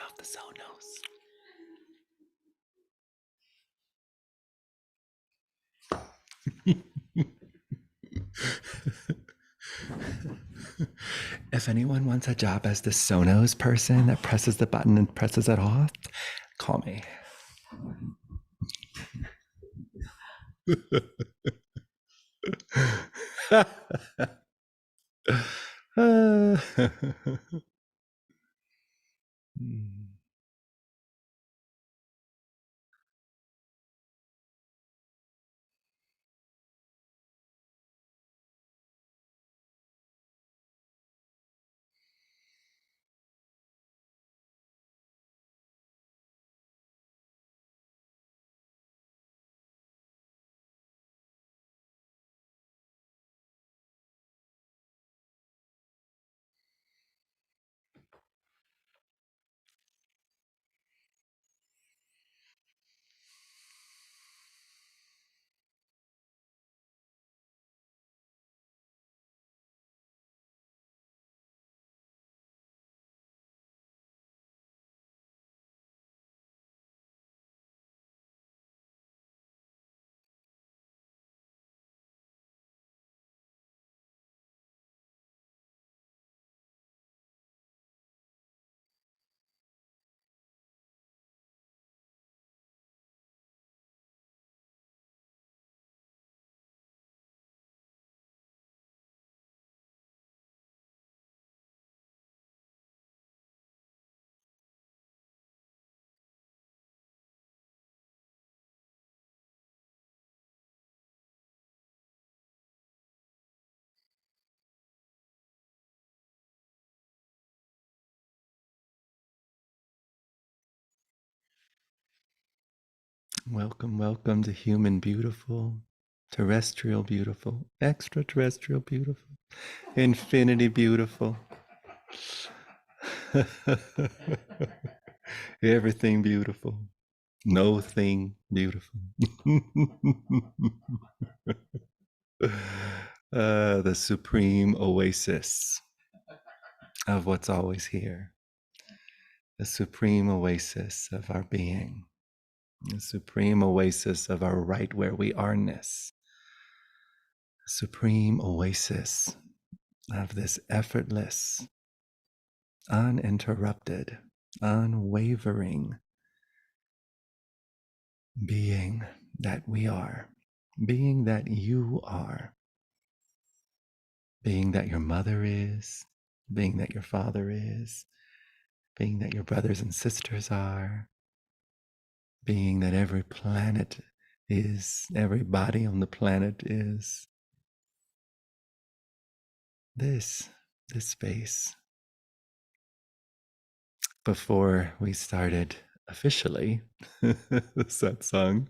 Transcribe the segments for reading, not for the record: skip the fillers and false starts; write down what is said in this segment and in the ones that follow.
off the Sonos. If anyone wants a job as the Sonos person that presses the button and presses it off, call me. Welcome, welcome to human beautiful, terrestrial beautiful, extraterrestrial beautiful, infinity beautiful. Everything beautiful. No thing beautiful. The supreme oasis of what's always here. The supreme oasis of our being. The supreme oasis of our right where we are-ness. The supreme oasis of this effortless, uninterrupted, unwavering being that we are, being that you are, being that your mother is, being that your father is, being that your brothers and sisters are, being that every planet is, every body on the planet is. This space. Before we started officially the satsang,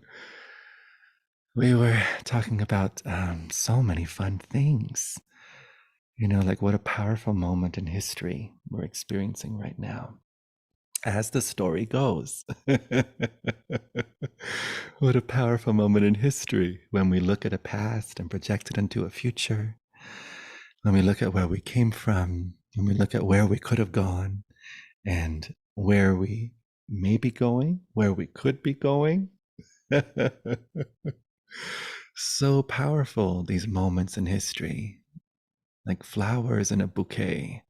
we were talking about so many fun things. You know, like what a powerful moment in history we're experiencing right now. As the story goes. What a powerful moment in history when we look at a past and project it into a future. When we look at where we came from, when we look at where we could have gone and where we may be going, where we could be going. So powerful, these moments in history, like flowers in a bouquet,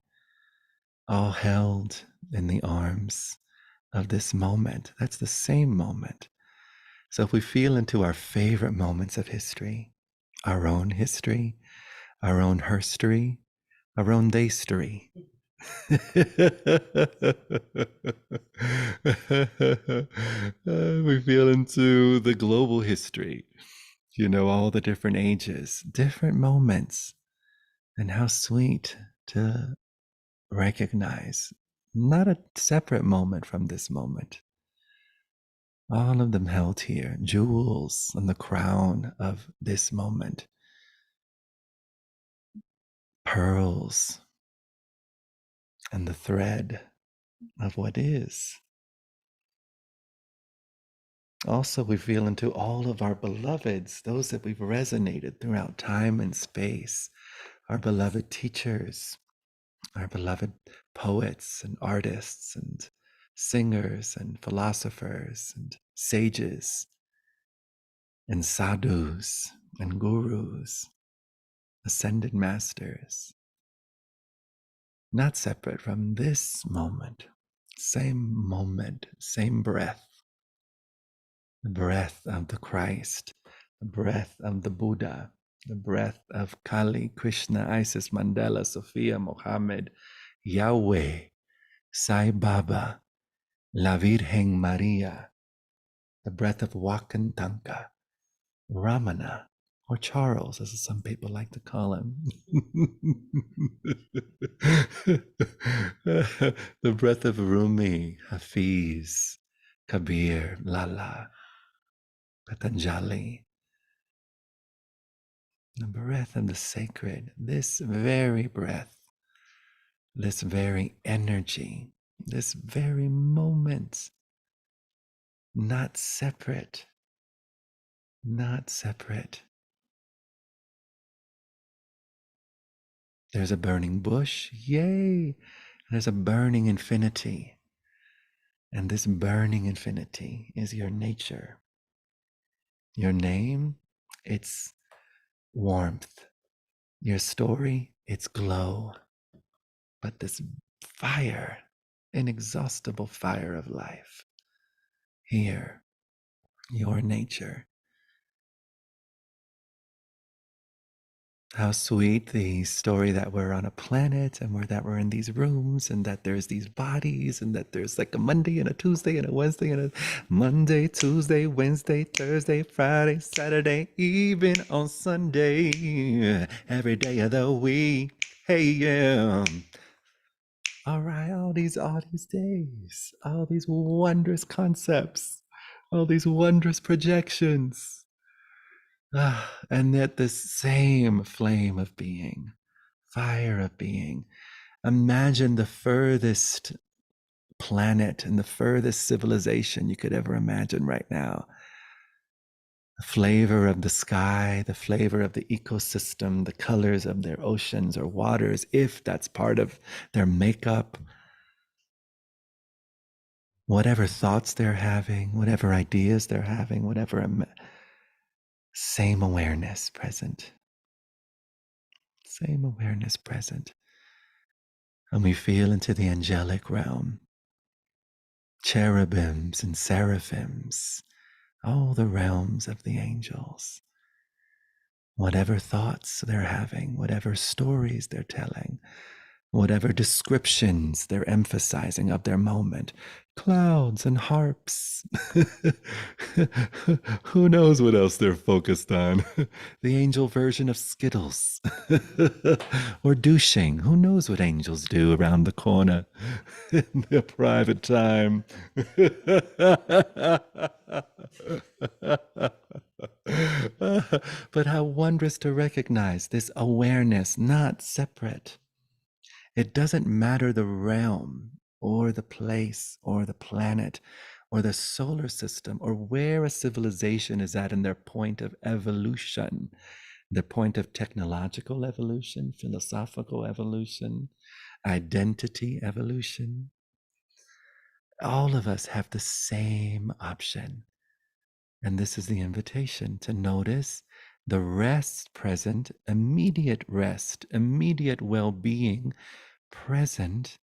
all held in the arms of this moment. That's the same moment. So if we feel into our favorite moments of history, our own history, our own herstory, our own daystory. We feel into the global history, you know, all the different ages, different moments, and how sweet to recognize not a separate moment from this moment. All of them held here, jewels on the crown of this moment, pearls and the thread of what is. Also, we feel into all of our beloveds, those that we've resonated throughout time and space, our beloved teachers, our beloved poets and artists and singers and philosophers and sages and sadhus and gurus, ascended masters, not separate from this moment, same breath, the breath of the Christ, the breath of the Buddha, the breath of Kali, Krishna, Isis, Mandela, Sophia, Mohammed, Yahweh, Sai Baba, La Virgen Maria, the breath of Wakantanka, Ramana, or Charles, as some people like to call him. The breath of Rumi, Hafiz, Kabir, Lala, Patanjali, the breath of the sacred, this very breath, this very energy, this very moment, not separate, not separate. There's a burning bush, yay! There's a burning infinity. And this burning infinity is your nature. Your name, it's warmth. Your story, it's glow. But this fire, inexhaustible fire of life, here, your nature. How sweet the story that we're on a planet and that we're in these rooms and that there's these bodies and that there's like a Monday and a Tuesday and a Wednesday and a Monday, Tuesday, Wednesday, Thursday, Friday, Saturday, even on Sunday, every day of the week. Hey, yeah. All right, all these days, all these wondrous concepts, all these wondrous projections. And yet this same flame of being, fire of being. Imagine the furthest planet and the furthest civilization you could ever imagine right now. The flavor of the sky, the flavor of the ecosystem, the colors of their oceans or waters, if that's part of their makeup. Whatever thoughts they're having, whatever ideas they're having, whatever, same awareness present. Same awareness present. And we feel into the angelic realm. Cherubims and seraphims, all the realms of the angels. Whatever thoughts they're having, whatever stories they're telling, whatever descriptions they're emphasizing of their moment, clouds and harps. Who knows what else they're focused on? The angel version of Skittles or douching. Who knows what angels do around the corner in their private time? But how wondrous to recognize this awareness, not separate. It doesn't matter the realm or the place or the planet or the solar system or where a civilization is at in their point of evolution, their point of technological evolution, philosophical evolution, identity evolution. All of us have the same option. And this is the invitation to notice the rest present, immediate rest, immediate well being present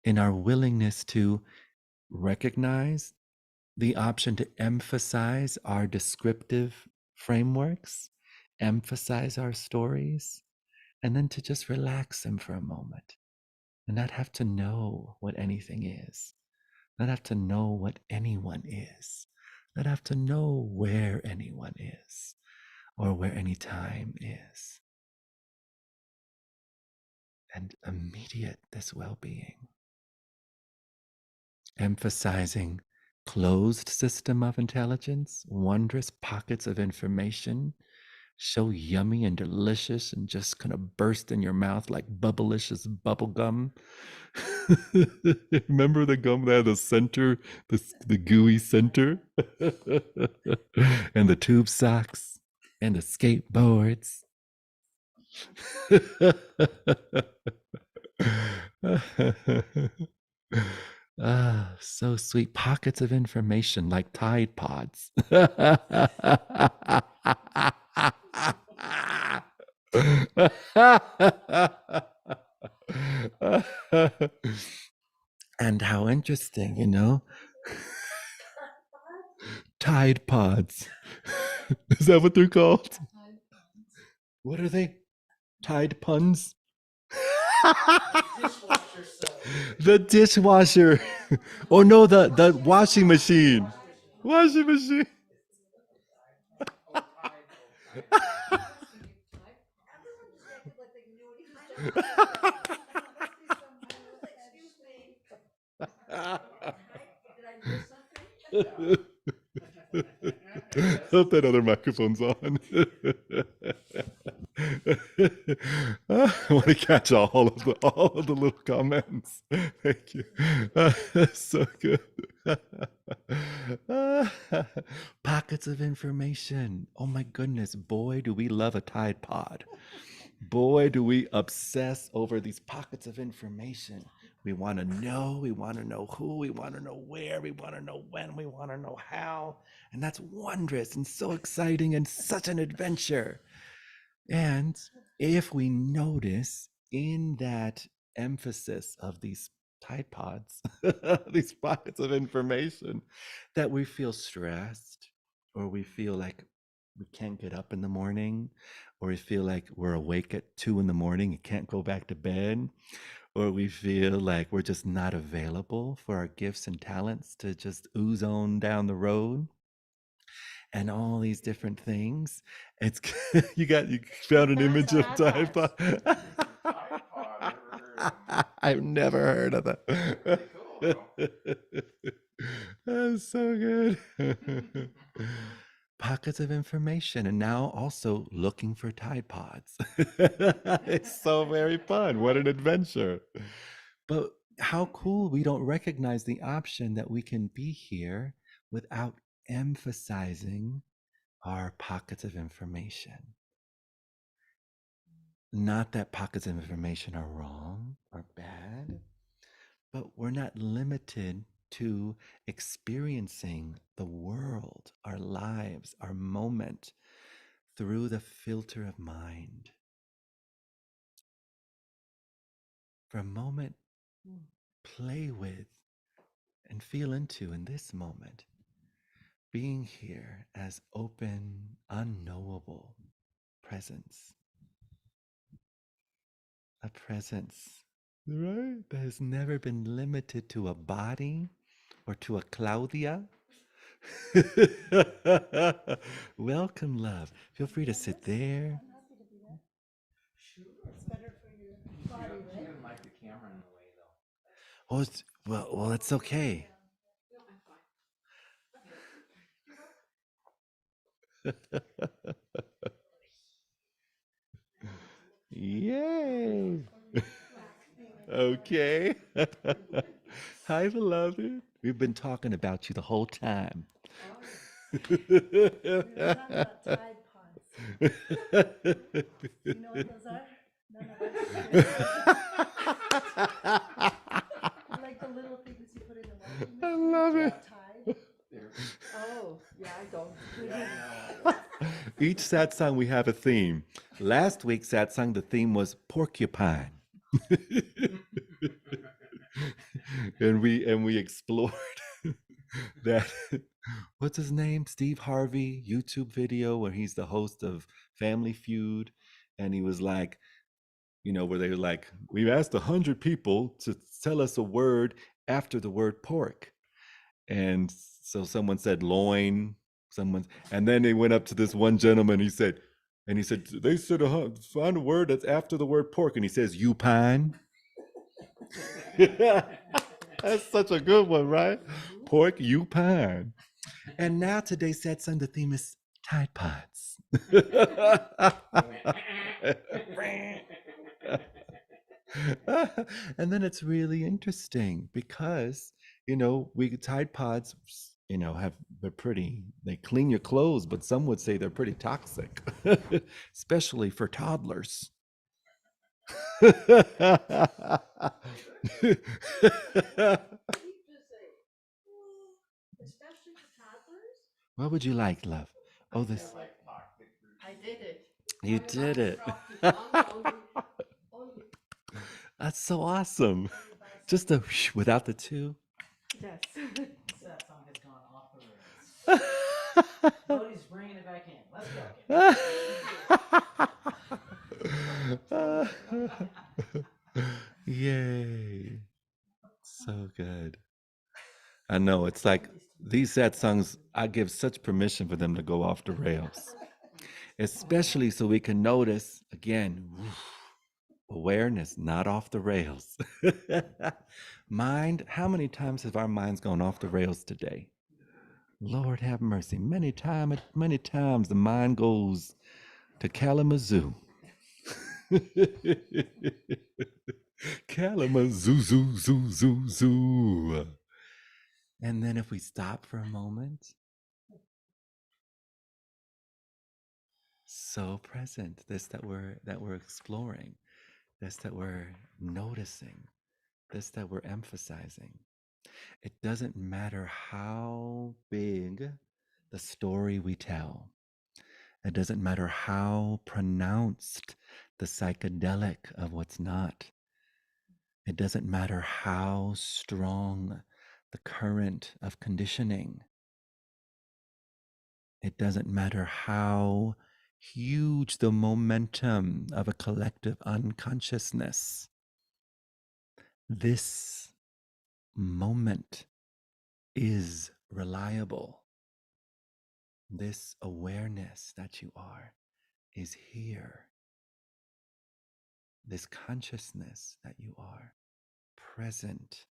in our willingness to recognize the option to emphasize our descriptive frameworks, emphasize our stories, and then to just relax them for a moment and not have to know what anything is, not have to know what anyone is, not have to know where anyone is or where any time is. And immediate this well-being, emphasizing closed system of intelligence, wondrous pockets of information, so yummy and delicious and just kind of burst in your mouth like bubblicious bubble gum. Remember the gum that had the center, the gooey center? And the tube socks and the skateboards. Ah, so sweet. Pockets of information like Tide Pods. And how interesting, you know? Tide Pods. Is that what they're called? What are they? Tide puns? The dishwasher. Oh no, the washing machine. Washing machine. Hope that other microphone's on. I want to catch all of the little comments. Thank you. So good. Pockets of information. Oh my goodness, boy, do we love a Tide Pod. Boy, do we obsess over these pockets of information. We want to know, who, we want to know where, we want to know when, we want to know how. And that's wondrous and so exciting and such an adventure. And if we notice in that emphasis of these Tide Pods, these pockets of information, that we feel stressed or we feel like we can't get up in the morning, or we feel like we're awake at 2 in the morning and can't go back to bed, or we feel like we're just not available for our gifts and talents to just ooze on down the road, and all these different things. It's you found an image of Tide Pod. I've never heard of that. That's so good. Pockets of information, and now also looking for Tide Pods. It's so very fun. What an adventure. But how cool we don't recognize the option that we can be here without emphasizing our pockets of information. Not that pockets of information are wrong or bad, but we're not limited to experiencing the world, our lives, our moment through the filter of mind. For a moment, play with and feel into in this moment, being here as open, unknowable presence. A presence, right, that has never been limited to a body or to a Claudia. Welcome, love. Feel free to sit there. Oh, well, it's okay. Yay. Okay. Hi, beloved. We've been talking about you the whole time. We were talking about Tide Pods. You know what those are? None of us. Like the little things you put in the washing machine. I love it. Tide. Oh, yeah, I don't. Each satsang we have a theme. Last week's satsang, the theme was porcupine. and we explored that, what's his name, Steve Harvey YouTube video where he's the host of Family Feud, and he was like, where they were like, we've asked 100 people to tell us a word after the word pork, and so someone said loin, and then they went up to this one gentleman, he said they should find a word that's after the word pork, and he says upine. That's such a good one, right? Pork, upine. And now today's satsang, the theme is Tide Pods. And then it's really interesting because, we Tide Pods, they clean your clothes, but some would say they're pretty toxic, especially for toddlers. especially to toddlers. What would you like, love? Oh, this. I did it. You Oh, you're not did it. instructed. Only, That's so awesome. Only by Just a without the two. yes. Satsang has gone off the rails. Cody's bringing it back in. Let's go. Yay. So good. I know. It's like these sad songs, I give such permission for them to go off the rails, especially so we can notice again awareness, not off the rails. Mind, how many times have our minds gone off the rails today? Lord have mercy. Many times the mind goes to Kalamazoo. Kalamazoo, zoo, zoo, zoo, zoo. And then if we stop for a moment, so present, this that we're exploring, this that we're noticing, this that we're emphasizing. It doesn't matter how big the story we tell. It doesn't matter how pronounced the psychedelic of what's not. It doesn't matter how strong the current of conditioning. It doesn't matter how huge the momentum of a collective unconsciousness. This moment is reliable. This awareness that you are is here. This consciousness that you are present.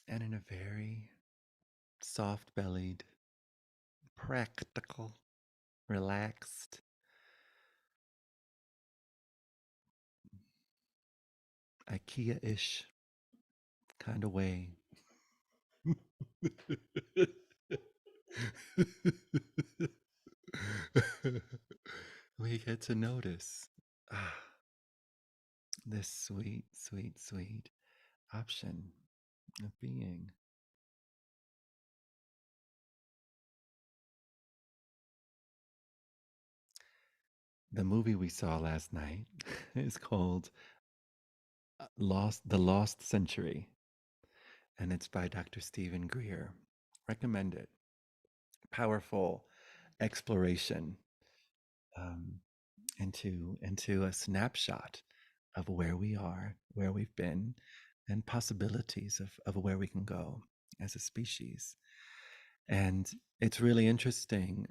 And in a very soft bellied, practical, relaxed, IKEA ish kind of way. We get to notice this sweet, sweet, sweet option of being. The movie we saw last night is called The Lost Century, and it's by Dr. Stephen Greer. Recommend it. Powerful exploration um, into a snapshot of where we are, where we've been, and possibilities of where we can go as a species. And it's really interesting,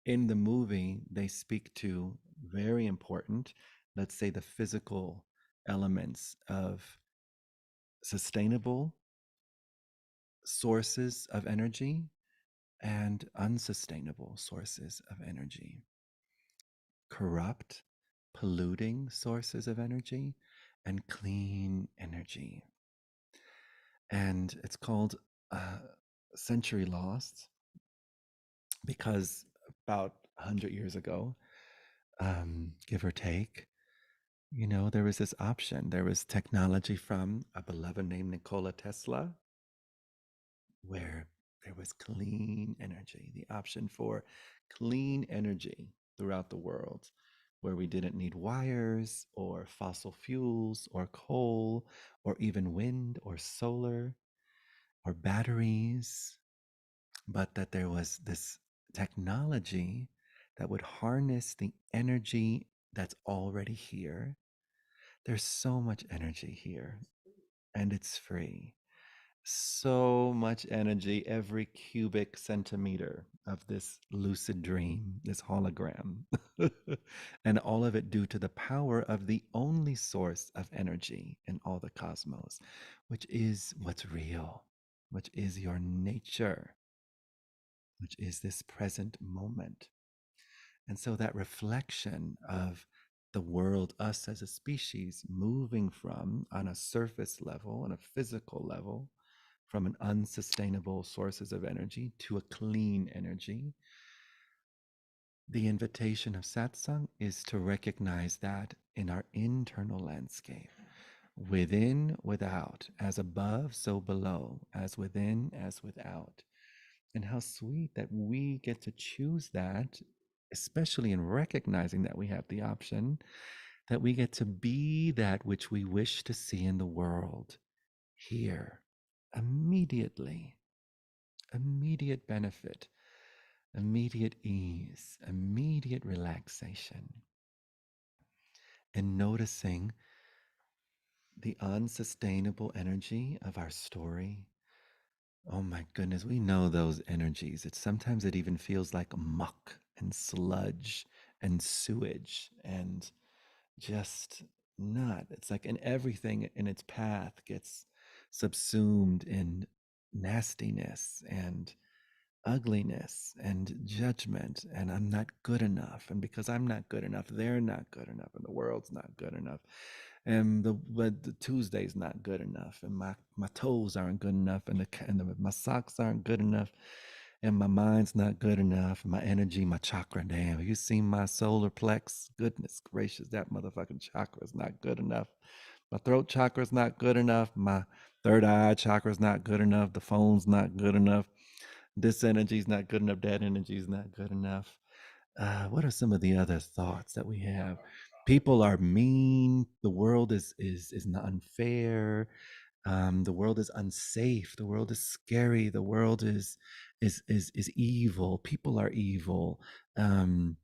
in the movie, they speak to very important, let's say, the physical elements of sustainable sources of energy and unsustainable sources of energy, corrupt, polluting sources of energy, and clean energy. And it's called Century Lost because about 100 years ago, give or take, there was this option. There was technology from a beloved named Nikola Tesla, where there was clean energy, the option for clean energy throughout the world, where we didn't need wires or fossil fuels or coal or even wind or solar or batteries, but that there was this technology that would harness the energy that's already here. There's so much energy here, and it's free. So much energy, every cubic centimeter of this lucid dream, this hologram, and all of it due to the power of the only source of energy in all the cosmos, which is what's real, which is your nature, which is this present moment. And so that reflection of the world, us as a species, moving from on a surface level, on a physical level, from an unsustainable sources of energy to a clean energy. The invitation of satsang is to recognize that in our internal landscape, within, without, as above, so below, as within, as without. And how sweet that we get to choose that, especially in recognizing that we have the option, that we get to be that which we wish to see in the world here, immediately. Immediate benefit, immediate ease, immediate relaxation, and noticing the unsustainable energy of our story. Oh my goodness, we know those energies. Sometimes it even feels like muck and sludge and sewage and just not. It's like, and everything in its path gets subsumed in nastiness and ugliness and judgment, and I'm not good enough, and because I'm not good enough, they're not good enough, and the world's not good enough, and the Tuesday's not good enough, and my toes aren't good enough, and my socks aren't good enough, and my mind's not good enough, and my energy, my chakra, damn, you seen my solar plex? Goodness gracious, that motherfucking chakra is not good enough. My throat chakra is not good enough. My third eye chakra is not good enough. The phone's not good enough. This energy is not good enough. That energy is not good enough. What are some of the other thoughts that we have? People are mean. The world is not unfair. The world is unsafe. The world is scary. The world is evil. People are evil. Um,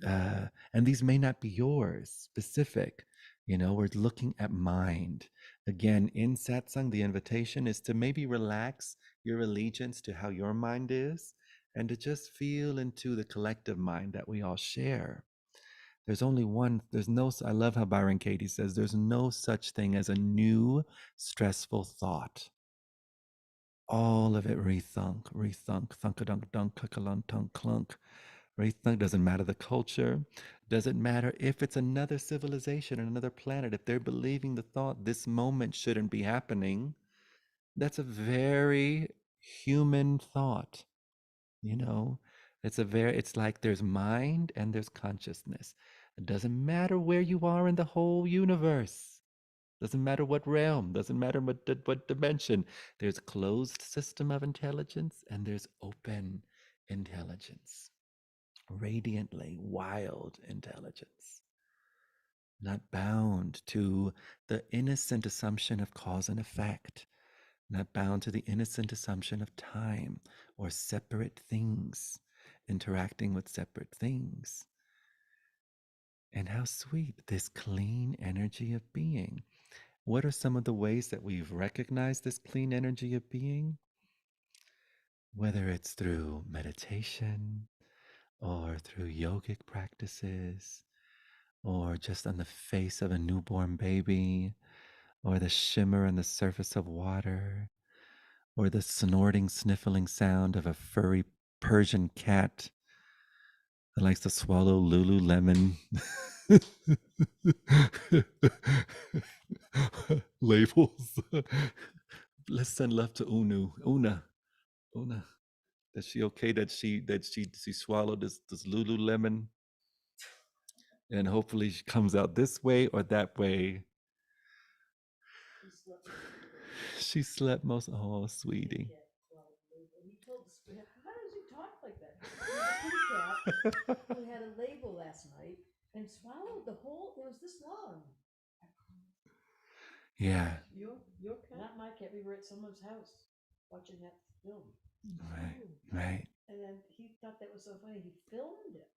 and these may not be yours specific. We're looking at mind. Again, in satsang, the invitation is to maybe relax your allegiance to how your mind is and to just feel into the collective mind that we all share. There's only one, there's no, I love how Byron Katie says, there's no such thing as a new stressful thought. All of it rethunk, thunkadunk dunk, kukalunk, tunk clunk. Rethunk, doesn't matter the culture, doesn't matter if it's another civilization, another planet, if they're believing the thought this moment shouldn't be happening, that's a very human thought. you know it's like there's mind and there's consciousness. It doesn't matter where you are in the whole universe, doesn't matter what realm, doesn't matter what dimension. There's closed system of intelligence and there's open intelligence, radiantly wild intelligence, not bound to the innocent assumption of cause and effect, not bound to the innocent assumption of time or separate things interacting with separate things. And how sweet this clean energy of being. What are some of the ways that we've recognized this clean energy of being? Whether it's through meditation or through yogic practices or just on the face of a newborn baby or the shimmer on the surface of water or the snorting, sniffling sound of a furry Persian cat that likes to swallow Lululemon labels. Let's send love to Una. Is she okay that she swallowed this Lululemon, and hopefully she comes out this way or that way. She slept most. Oh, sweetie. He told us, how does he talk like that? He was a kitty cat who had a label last night and swallowed the whole, it was this long. Yeah. Your cat? Not my cat, we were at someone's house watching that film. Right. Right. And then he thought that was so funny, he filmed it.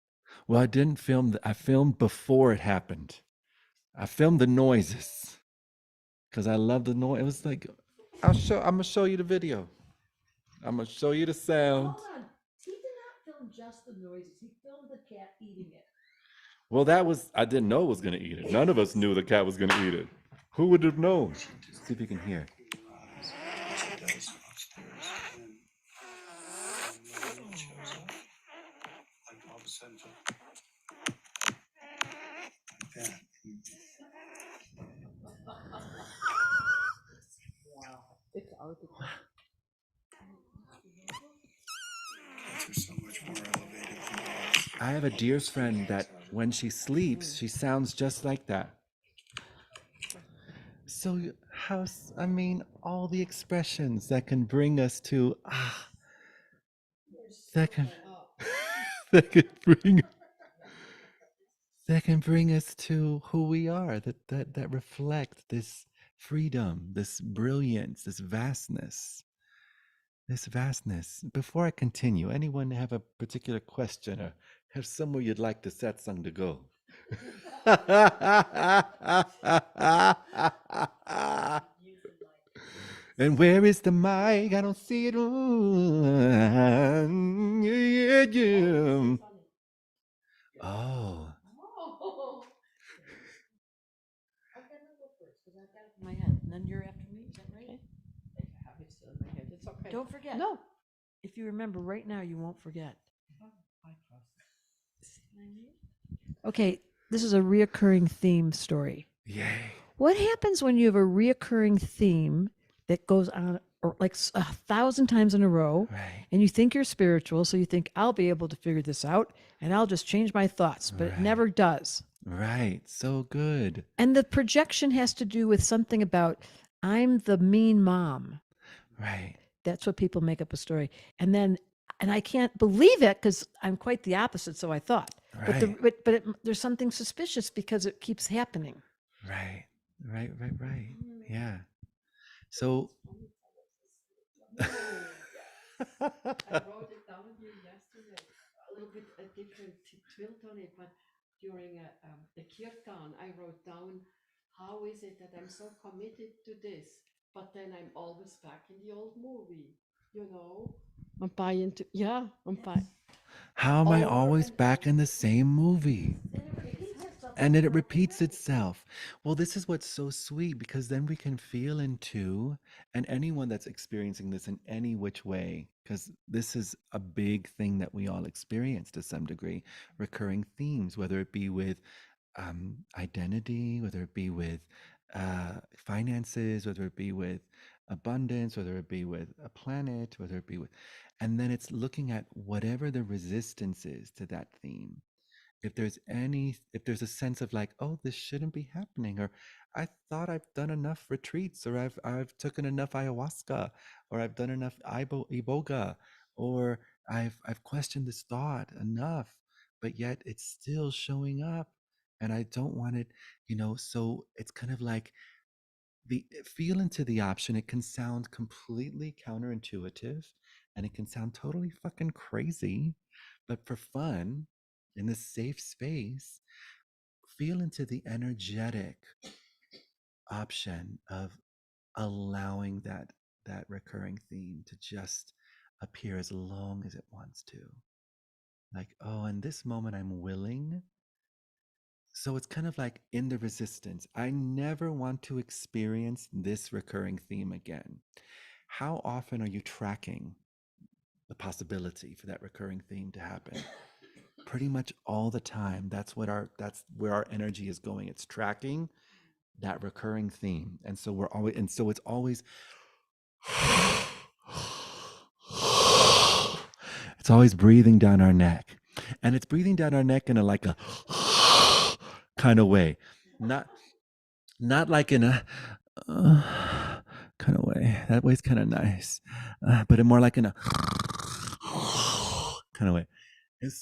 Well, I didn't film. I filmed before it happened. I filmed the noises because I love the noise. It was like, I'm gonna show you the video. I'm gonna show you the sound. Hold on. He did not film just the noises. He filmed the cat eating it. Well, I didn't know it was gonna eat it. None of us knew the cat was gonna eat it. Who would have known? See if you can hear. Wow. It's out. I have a dear friend that when she sleeps, she sounds just like that. So, I mean, all the expressions that can bring us to, that can, that can bring, that can bring us to who we are, that reflect this freedom, this brilliance, this vastness. This vastness. Before I continue, anyone have a particular question or have somewhere you'd like the satsang to go? And where is the mic? I don't see it. Oh, Oh. Okay, I'm gonna go first because I've got it in my head. And then you're after me, is that right? I have it still in my head. It's okay. Don't forget. No. If you remember right now, you won't forget. Okay, this is a reoccurring theme story. yay. What happens when you have a reoccurring theme that goes on or like 1,000 times in a row, Right. and you think you're spiritual, so you think I'll be able to figure this out and I'll just change my thoughts, but it Right. never does. Right. So good. And the projection has to do with something about I'm the mean mom. Right. That's what people make up a story. And then, and I can't believe it because I'm quite the opposite, so I thought. Right. There's something suspicious because it keeps happening. Right. Right. Right. Right. Yeah. So. I wrote it down here yesterday. A little bit a different tilt on it, but during the kirtan, I wrote down, how is it that I'm so committed to this, but then I'm always back in the old movie, you know? I'm buying to, yeah, I'm buying. How am I Over always and back in the same movie? And then it repeats Right? itself. Well, this is what's so sweet because then we can feel into, and anyone that's experiencing this in any which way, because this is a big thing that we all experience to some degree, recurring themes, whether it be with identity, whether it be with finances, whether it be with abundance, whether it be with a planet, whether it be with, and then it's looking at whatever the resistance is to that theme. If there's a sense of like, oh, this shouldn't be happening, or I thought I've done enough retreats, or I've taken enough ayahuasca, or I've done enough iboga, or I've questioned this thought enough, but yet it's still showing up, and I don't want it, so it's kind of like the feel into the option. It can sound completely counterintuitive and it can sound totally fucking crazy, but for fun, in this safe space, feel into the energetic option of allowing that recurring theme to just appear as long as it wants to. Like, oh, in this moment I'm willing. So it's kind of like in the resistance. I never want to experience this recurring theme again. How often are you tracking the possibility for that recurring theme to happen? Pretty much all the time. That's where our energy is going. It's tracking that recurring theme. And so it's always it's always breathing down our neck. And it's breathing down our neck in a kind of way. Not like in a kind of way. That way's kind of nice, but more like in a kind of way. And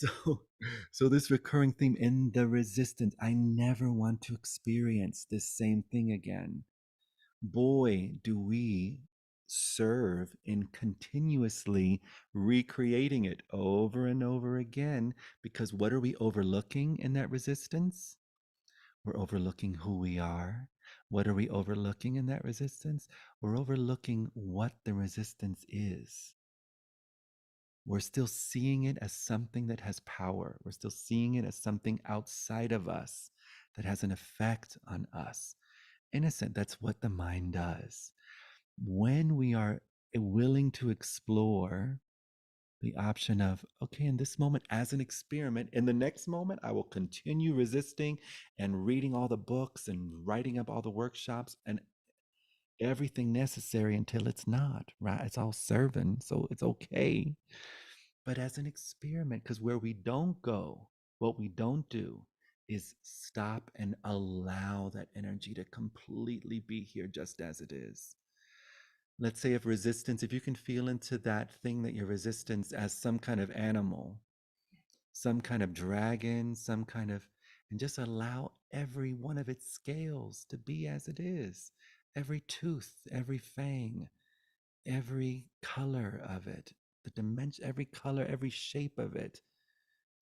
so this recurring theme in the resistance, I never want to experience this same thing again. Boy, do we serve in continuously recreating it over and over again. Because what are we overlooking in that resistance? We're overlooking who we are. What are we overlooking in that resistance? We're overlooking what the resistance is. We're still seeing it as something that has power. We're still seeing it as something outside of us that has an effect on us. Innocent, that's what the mind does. When we are willing to explore the option of, okay, in this moment, as an experiment, in the next moment, I will continue resisting and reading all the books and writing up all the workshops and everything necessary until it's not, right? It's all serving, so it's okay. But as an experiment, because where we don't go, what we don't do is stop and allow that energy to completely be here just as it is. Let's say if resistance, if you can feel into that thing that your resistance as some kind of animal, some kind of dragon, some kind of, and just allow every one of its scales to be as it is. Every tooth, every fang, every color of it, the dimension, every color, every shape of it.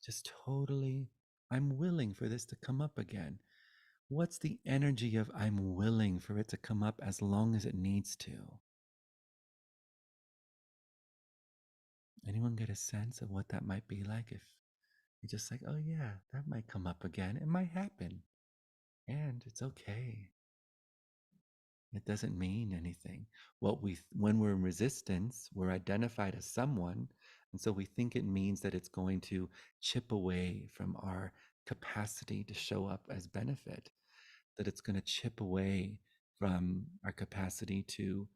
Just totally, I'm willing for this to come up again. What's the energy of I'm willing for it to come up as long as it needs to? Anyone get a sense of what that might be like if you're just like, oh yeah, that might come up again. It might happen. And it's okay. It doesn't mean anything. When we're in resistance, we're identified as someone, and so we think it means that it's going to chip away from our capacity to show up as benefit, that it's going to chip away from our capacity to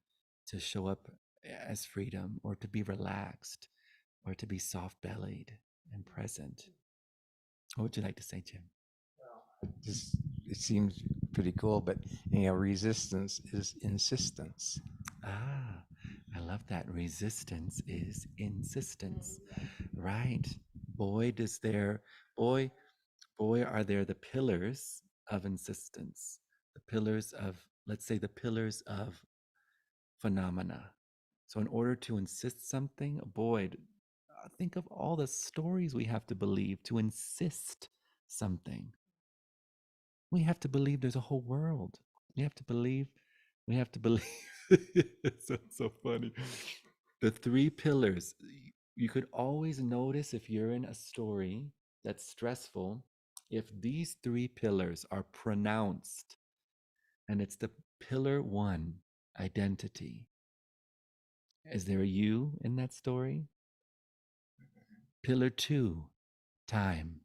show up as freedom or to be relaxed or to be soft-bellied and present. What would you like to say, Jim? Just it seems pretty cool, but resistance is insistence. Ah, I love that. Resistance is insistence. Right. Boy, does there, boy, boy, are there the pillars of insistence, the pillars of, let's say, the pillars of phenomena. So, in order to insist something, boy, think of all the stories we have to believe to insist something. We have to believe there's a whole world. We have to believe, we have to believe. It's so funny. The three pillars, you could always notice if you're in a story that's stressful, if these three pillars are pronounced, and it's the pillar one, identity. Is there a you in that story? Pillar two, time.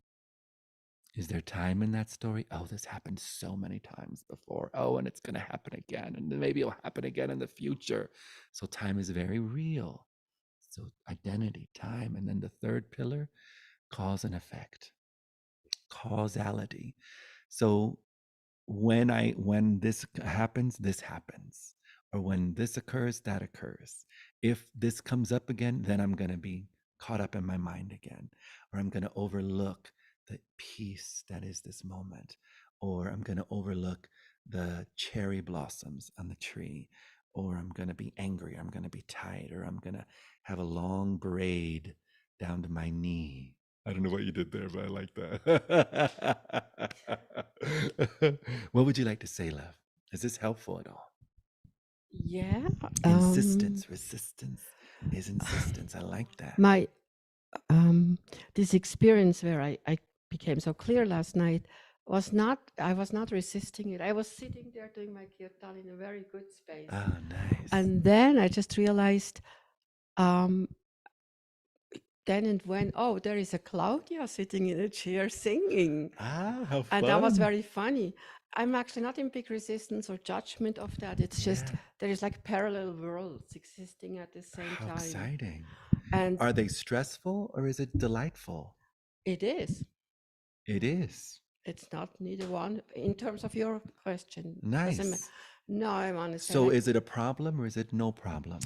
Is there time in that story? Oh, this happened so many times before. Oh, and it's going to happen again. And maybe it'll happen again in the future. So time is very real. So identity, time. And then the third pillar, cause and effect, causality. So when this happens, or when this occurs, that occurs. If this comes up again, then I'm going to be caught up in my mind again, or I'm going to overlook the peace that is this moment, or I'm going to overlook the cherry blossoms on the tree, or I'm going to be angry, I'm going to be tired, or I'm going to have a long braid down to my knee. I don't know what you did there, but I like that. What would you like to say, love? Is this helpful at all? Yeah. Insistence, resistance is insistence. I like that. My this experience where I became so clear last night I was not resisting it. I was sitting there doing my kirtan in a very good space. Oh, nice. And then I just realized then and when, oh, there is a Claudia sitting in a chair singing. Ah, how fun. And that was very funny. I'm actually not in big resistance or judgment of that. It's just Yeah. there is like parallel worlds existing at the same How time. exciting. And Are they stressful or is it delightful? it is. It is. It's not neither one in terms of your question. Nice. No, I'm honest. So is it a problem or is it no problem?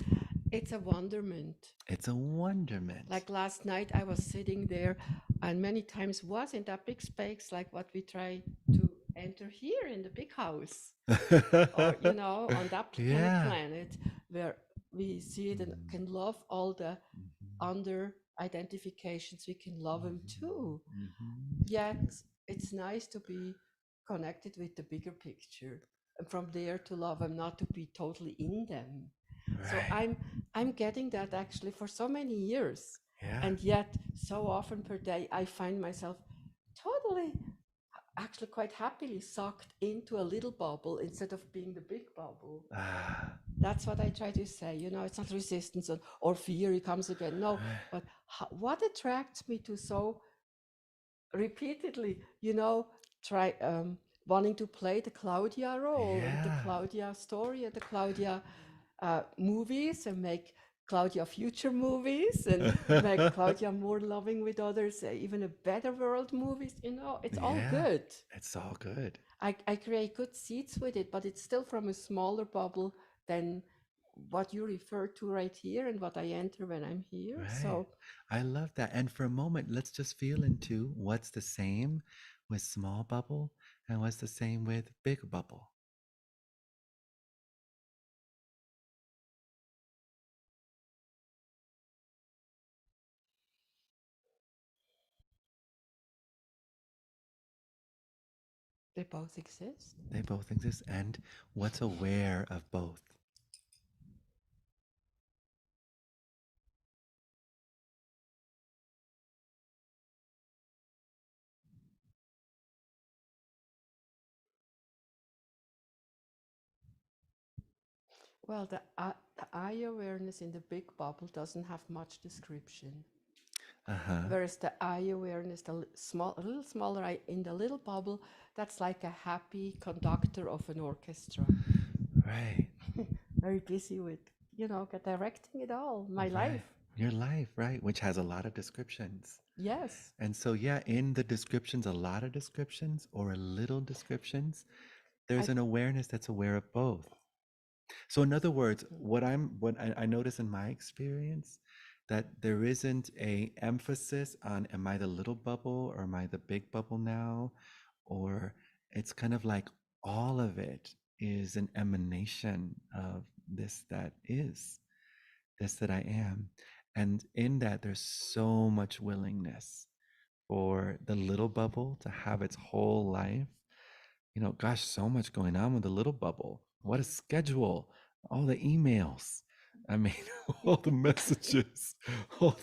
It's a wonderment. It's a wonderment. Like last night, I was sitting there and many times was in that big space, like what we try to enter here in the big house. Or, on that Yeah. planet, where we see it and can love all the under identifications, we can love them too. Yet it's nice to be connected with the bigger picture, and from there to love them, not to be totally in them. So Right. I'm getting that actually for so many years, Yeah. and yet so often per day I find myself totally, actually quite happily sucked into a little bubble instead of being the big bubble. Ah, That's what I try to say. You know, it's not resistance or fear, it comes again. No, but what attracts me to so repeatedly, you know, try wanting to play the Claudia role and the yeah. Claudia story and the Claudia movies, and make Claudia future movies, and make Claudia more loving with others, even a better world movies. You know, it's all Yeah. good. It's all good. I create good seeds with it, but it's still from a smaller bubble than what you refer to right here and what I enter when I'm here. Right. So I love that. And for a moment, let's just feel into what's the same with small bubble and what's the same with big bubble. they both exist. They both exist. And what's aware of both? Well, the eye awareness in the big bubble doesn't have much description. Uh-huh. Whereas the eye awareness, a little smaller eye in the little bubble, that's like a happy conductor of an orchestra. Right. Very busy with, you know, directing it all, my Right. life. Your life, right? Which has a lot of descriptions. Yes. And so, yeah, in the descriptions, a lot of descriptions or a little descriptions, there's an awareness that's aware of both. So, in other words, what I notice in my experience, that there isn't a emphasis on am I the little bubble or am I the big bubble now, or it's kind of like all of it is an emanation of this that is, this that I am, and in that there's so much willingness for the little bubble to have its whole life. You know, gosh, so much going on with the little bubble. What a schedule, all the emails. I mean, all the messages, all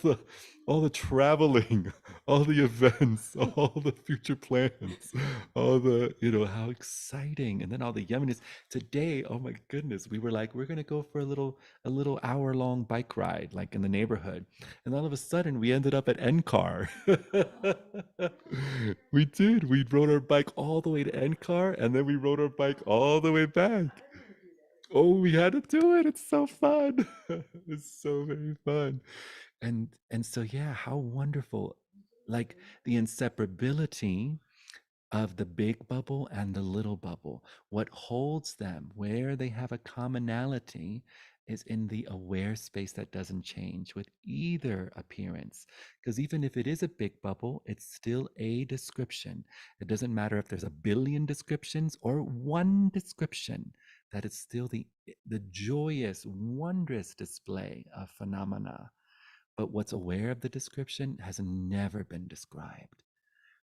the traveling, all the events, all the future plans, all the, you know, how exciting. And then all the yumminess. Today, oh my goodness, we were like, we're gonna go for a little hour-long bike ride, like in the neighborhood. And all of a sudden we ended up at NCAR. We did. We rode our bike all the way to NCAR and then we rode our bike all the way back. Oh, we had to do it. It's so fun. It's so very fun. And so yeah, how wonderful. Like the inseparability of the big bubble and the little bubble. What holds them, where they have a commonality, is in the aware space that doesn't change with either appearance. Because even if it is a big bubble, it's still a description. It doesn't matter if there's a billion descriptions or one description, that it's still the joyous, wondrous display of phenomena. But what's aware of the description has never been described,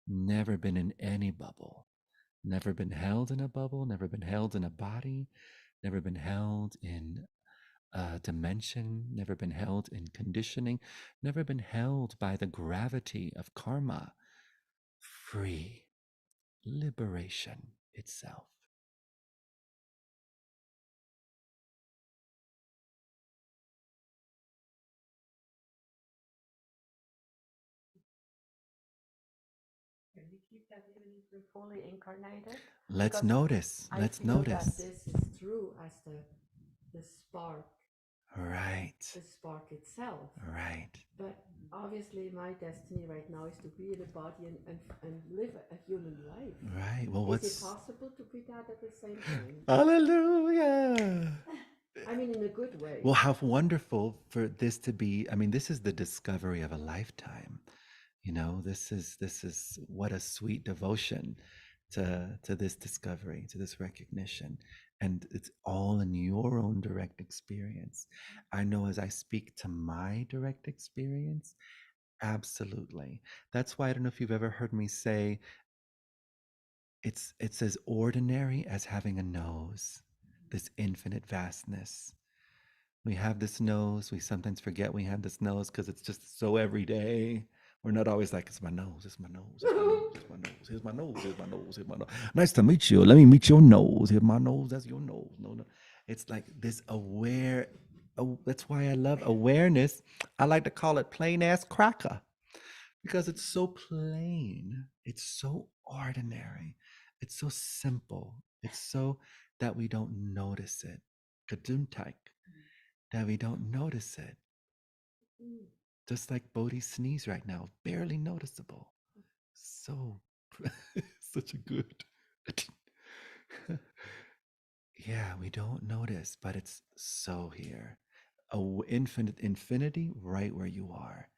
never been in any bubble, never been held in a bubble, never been held in a body, never been held in a dimension, never been held in conditioning, never been held by the gravity of karma. Free liberation itself. Can we keep that even if we're fully incarnated? Let's Because notice. I Let's feel that notice. this is true as the spark, Right. the spark itself. Right. But obviously, my destiny right now is to be in a body and live a human life. Right. Well, Is what's it possible to be that at the same time? Hallelujah. I mean, in a good way. Well, how wonderful for this to be. I mean, this is the discovery of a lifetime. You know, this is what a sweet devotion to this discovery, to this recognition. And it's all in your own direct experience. I know as I speak to my direct experience, absolutely. That's why I don't know if you've ever heard me say it's as ordinary as having a nose, this infinite vastness. We have this nose. We sometimes forget we have this nose because it's just so everyday. We're not always like, it's my nose, it's my nose, it's my nose, it's my nose, here's my nose, here's my nose, here's my nose. Nice to meet you. Let me meet your nose. Here's my nose, that's your nose. No, no. It's like this aware, that's why I love awareness. I like to call it plain ass cracker because it's so plain. It's so ordinary. It's so simple. It's so that we don't notice it. Kaduntak, that we don't notice it. Just like Bodhi's sneeze right now, barely noticeable. So, such a good. Yeah, we don't notice, but it's so here. Infinite infinity right where you are.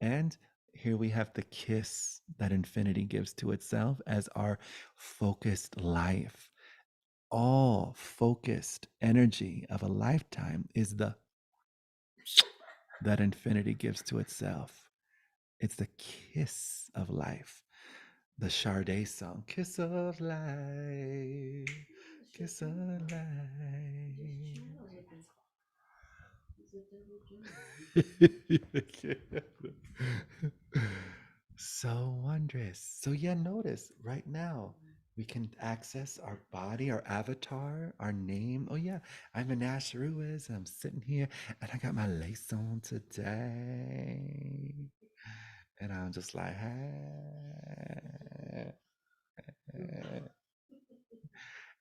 And here we have the kiss that infinity gives to itself as our focused life. All focused energy of a lifetime is the that infinity gives to itself. It's the kiss of life. The Sade song, Kiss of Life, Kiss of Life. So wondrous. So yeah, notice right now we can access our body, our avatar, our name. Oh yeah, I'm Anash Ruiz and I'm sitting here and I got my lace on today. And I'm just like, hey.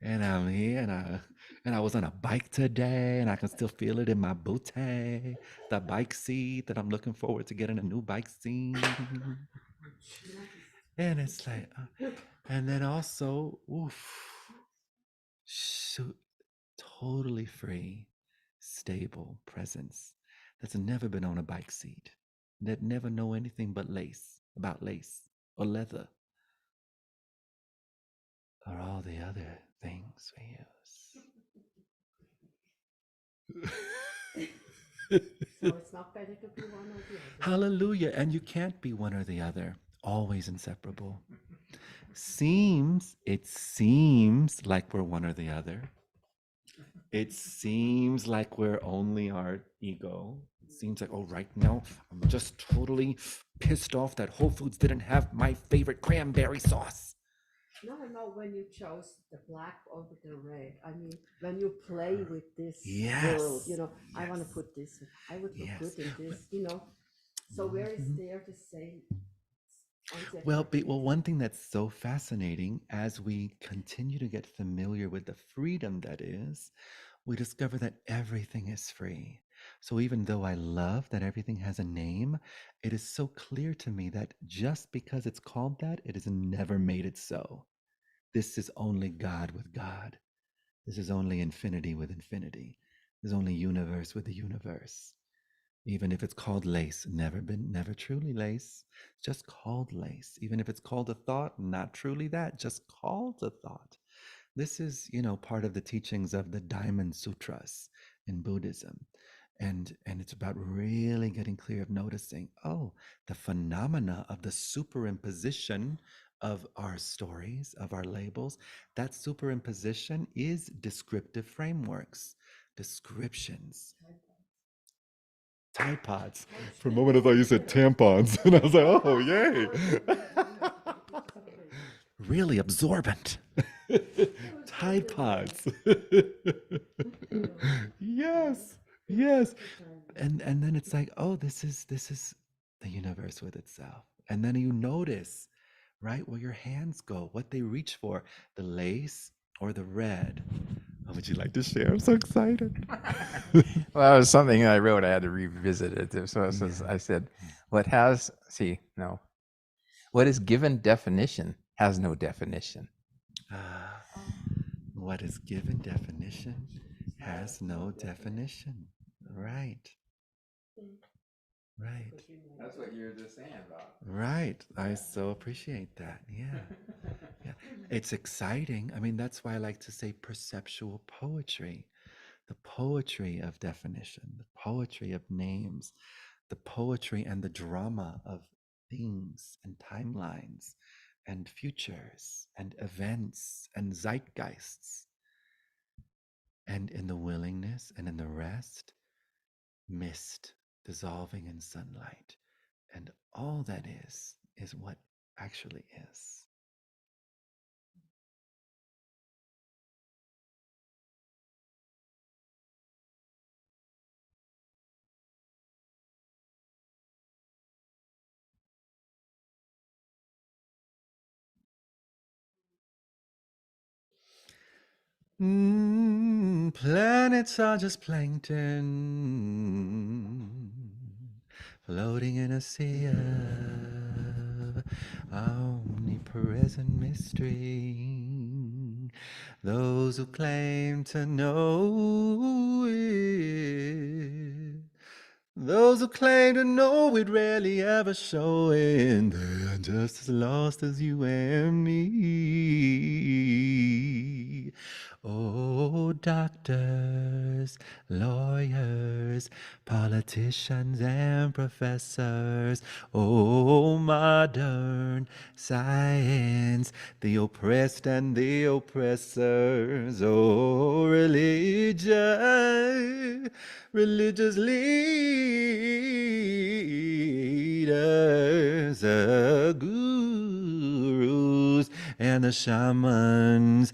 And I'm here and I was on a bike today and I can still feel it in my booty, the bike seat that I'm looking forward to getting a new bike seat. And it's like, and then also, oof, shoot, totally free, stable presence that's never been on a bike seat, that never know anything but lace, about lace or leather or all the other things we use. So it's not better to be one or the other. Hallelujah. And you can't be one or the other, always inseparable. It seems like we're one or the other. It seems like we're only our ego. It seems like, oh, right now, I'm just totally pissed off that Whole Foods didn't have my favorite cranberry sauce. No, when you chose the black over the red. I mean, when you play with this world, Yes. I want to Yes. put this, I would look Yes. good in this, So where is there to say? Well, one thing that's so fascinating as we continue to get familiar with the freedom that is, we discover that everything is free. So even though I love that everything has a name, it is so clear to me that just because it's called that, it has never made it so. This is only God with God. This is only infinity with infinity. There's only universe with the universe. Even if it's called lace, never truly lace, just called lace. Even if it's called a thought, not truly that, just called a thought. This is, part of the teachings of the Diamond Sutras in Buddhism. And it's about really getting clear of noticing, oh, the phenomena of the superimposition of our stories, of our labels, that superimposition is descriptive frameworks, descriptions. Tide Pods. For a moment, I thought you said tampons, and I was like, oh, yay. Really absorbent. Tide Pods. Yes, yes. And then it's like, oh, this is the universe with itself. And then you notice, right, where your hands go, what they reach for, the lace or the red. What would you like to share? I'm so excited. Well, it was something I wrote. I had to revisit it. So I said, what is given definition has no definition. What is given definition has no definition. Right. Right. Because we know That's what you were just saying about. Right. I so appreciate that. Yeah. Yeah. It's exciting. I mean, that's why I like to say perceptual poetry, the poetry of definition, the poetry of names, the poetry and the drama of things and timelines and futures and events and zeitgeists. And in the willingness and in the rest, mist dissolving in sunlight. And all that is what actually is. Planets are just plankton floating in a sea of omnipresent mystery. Those who claim to know it, those who claim to know it rarely ever show it. They are just as lost as you and me. Oh, doctors, lawyers, politicians, and professors. Oh, modern science, the oppressed and the oppressors. Oh, religious leaders, the gurus and the shamans,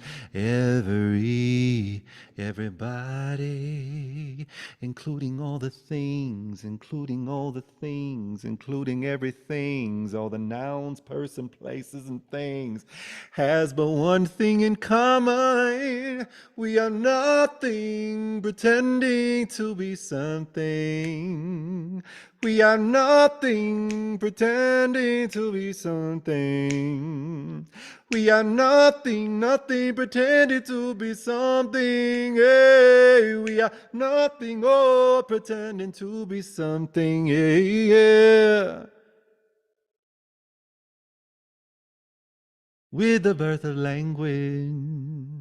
everybody, including all the things, including all the things, including everything, all the nouns, person, places, and things, has but one thing in common. We are nothing pretending to be something. We are nothing pretending to be something. We are nothing, nothing pretending to be something. Hey, we are nothing, oh, pretending to be something. Yeah, yeah. With the birth of language.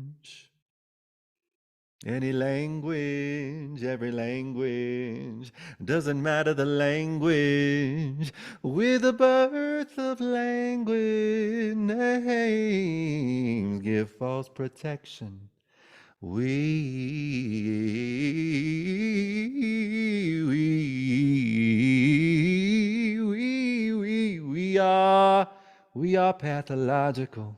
Any language, every language, doesn't matter the language. With the birth of language, names give false protection. We are pathological.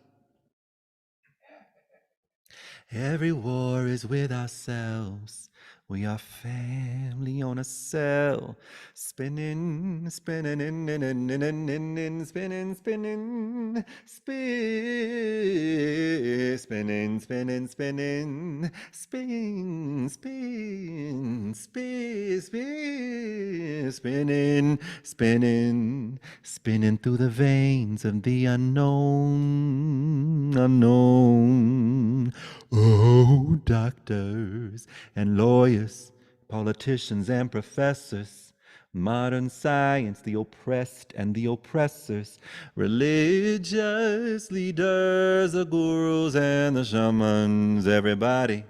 Every war is with ourselves. We are family on a cell, spinning, spinning, spinning, spinning, spinning, spinning, spinning, spin, spin, spin, spin, spinning, spinning, spinning through the veins of the unknown. Oh, doctors and lawyers, politicians and professors, modern science, the oppressed and the oppressors, religious leaders, the gurus and the shamans, everybody.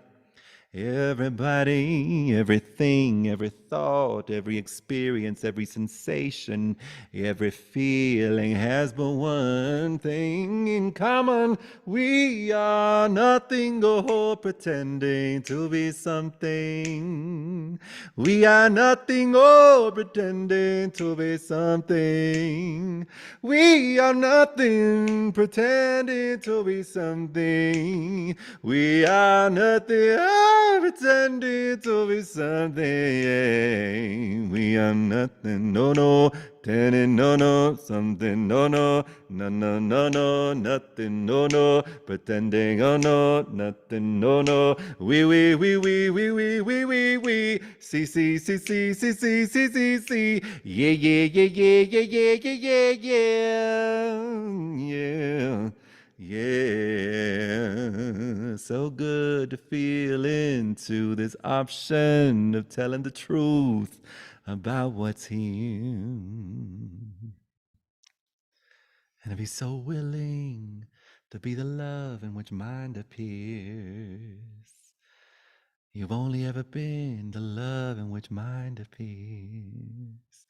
Everybody, everything, every thought, every experience, every sensation, every feeling has but one thing in common. We are nothing, oh, pretending to be something. We are nothing, oh, pretending to be something. We are nothing, pretending to be something. We are nothing, oh, pretending to be something. We are nothing, no, no, pretending, no, no, something, no, no, no, no, no, no, nothing, no, no, pretending, oh, no, nothing, no, no. We, see, see, see, see, see, see, see, see, see, yeah, yeah, yeah, yeah, yeah, yeah, yeah, yeah, yeah. Yeah, so good to feel into this option of telling the truth, about what's here. And to be so willing to be the love in which mind appears. You've only ever been the love in which mind appears.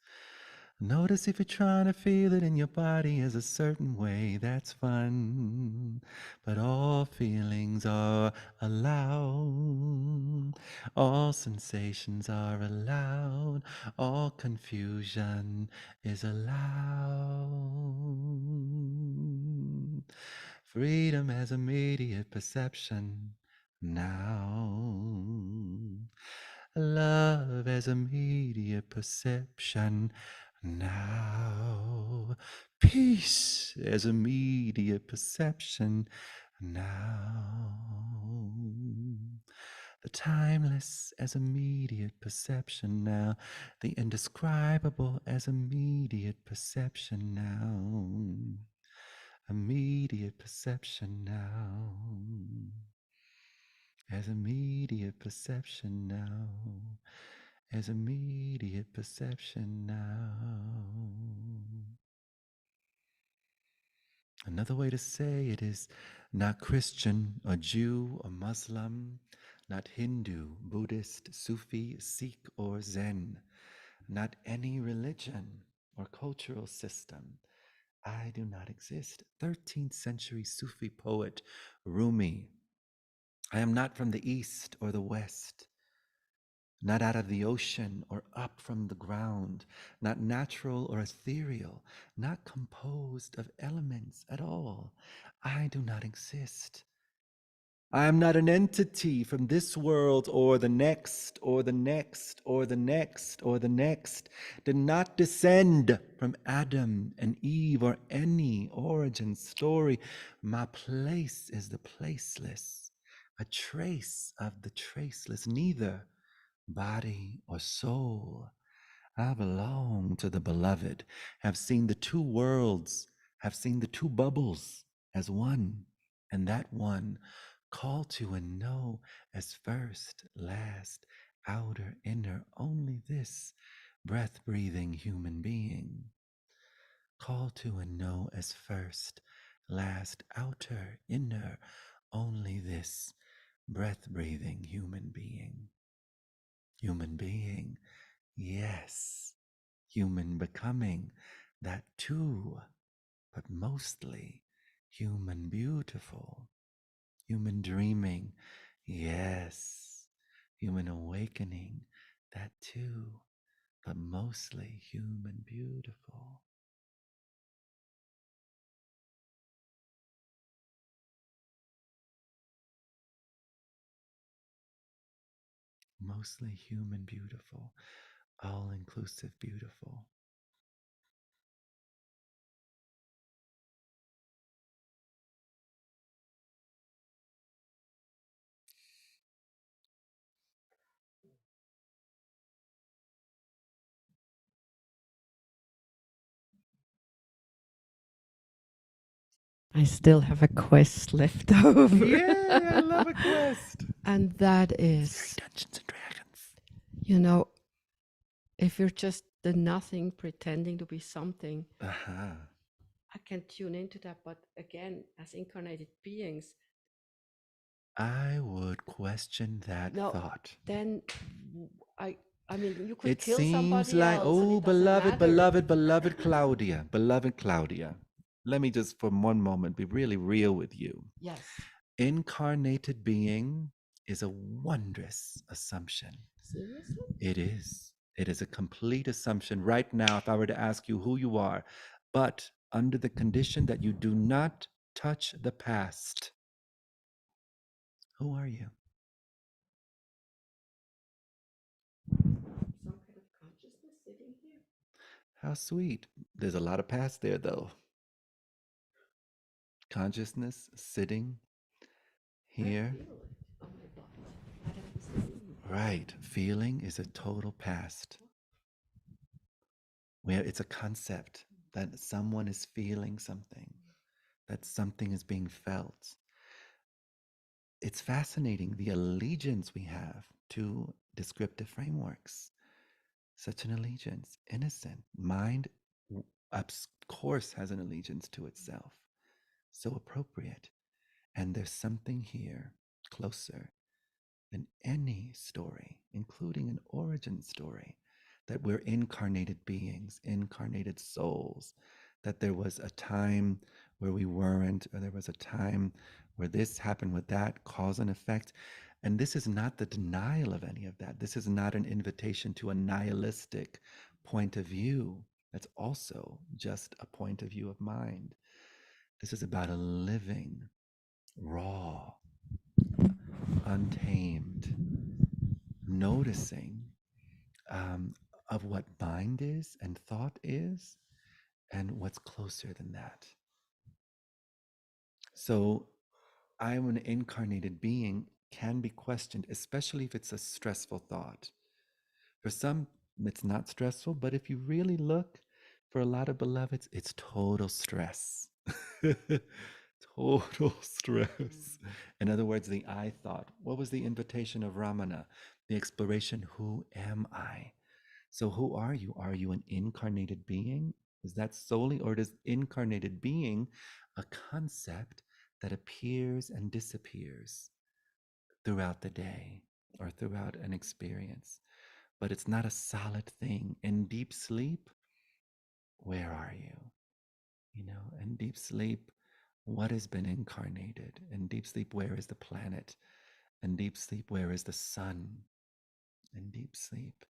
Notice if you're trying to feel it in your body as a certain way, that's fun. But all feelings are allowed. All sensations are allowed. All confusion is allowed. Freedom as immediate perception now. Love as immediate perception now. Peace as immediate perception now. The timeless as immediate perception now. The indescribable as immediate perception now. Immediate perception now. As immediate perception now. As immediate perception now. Another way to say it is not Christian or Jew or Muslim, not Hindu, Buddhist, Sufi, Sikh, or Zen, not any religion or cultural system. I do not exist. 13th century Sufi poet Rumi. I am not from the east or the west, not out of the ocean or up from the ground, not natural or ethereal, not composed of elements at all. I do not exist. I am not an entity from this world or the next, or the next, or the next, or the next. Did not descend from Adam and Eve or any origin story. My place is the placeless, a trace of the traceless, neither body or soul. I belong to the beloved, have seen the two worlds, have seen the two bubbles as one, and that one call to and know as first, last, outer, inner, only this breath breathing human being. Call to and know as first, last, outer, inner, only this breath breathing human being. Human being, yes. Human becoming, that too, but mostly human beautiful. Human dreaming, yes. Human awakening, that too, but mostly human beautiful. Mostly human beautiful, all inclusive beautiful. I still have a quest left over. Yay, I love a quest. And that It's is, very Dungeons and Dragons. you know, if you're just the nothing pretending to be something, Uh-huh. I can tune into that. But again, as incarnated beings, I would question that no, thought. then I mean, you could It kill seems somebody like, else and oh, it doesn't beloved, matter. beloved Claudia, beloved Claudia. Let me just for one moment be really real with you. Yes. Incarnated being is a wondrous assumption. Seriously? It is. It is a complete assumption right now if I were to ask you who you are, but under the condition that you do not touch the past. Who are you? Some kind of consciousness sitting here? How sweet. There's a lot of past there, though. Consciousness sitting here. I feel it on my body. I don't see. Right. Feeling is a total past. Where it's a concept that someone is feeling something, that something is being felt. It's fascinating the allegiance we have to descriptive frameworks. Such an allegiance, innocent. Mind, of course, has an allegiance to itself. So appropriate. And there's something here closer than any story, including an origin story, that we're incarnated beings, incarnated souls, that there was a time where we weren't, or there was a time where this happened with that, cause and effect. And this is not the denial of any of that. This is not an invitation to a nihilistic point of view. That's also just a point of view of mind. This is about a living, raw, untamed, noticing of what mind is and thought is, and what's closer than that. So, I'm an incarnated being can be questioned, especially if it's a stressful thought. For some, it's not stressful, but if you really look, for a lot of beloveds, it's total stress. Total stress. In other words, the I thought. What was the invitation of Ramana? The exploration, who am I? So, who are you? Are you an incarnated being? Is that solely, or is incarnated being a concept that appears and disappears throughout the day or throughout an experience? But it's not a solid thing. In deep sleep, where are you? You know, in deep sleep, what has been incarnated? In deep sleep, where is the planet? In deep sleep, where is the sun? In deep sleep,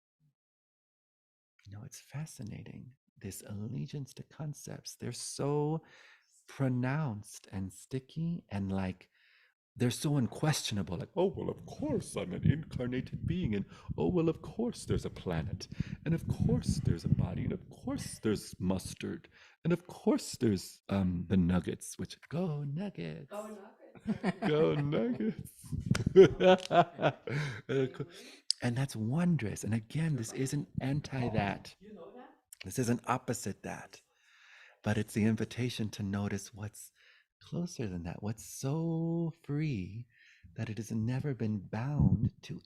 you know, it's fascinating. This allegiance to concepts, they're so pronounced and sticky and like they're so unquestionable. Like, oh, well, of course I'm an incarnated being. And oh, well, of course there's a planet. And of course there's a body. And of course there's mustard. And of course there's the nuggets, which go nuggets. Go Nuggets. Go nuggets. And that's wondrous. And again, this isn't anti that. You know that? This isn't opposite that. But it's the invitation to notice what's closer than that, what's so free that it has never been bound to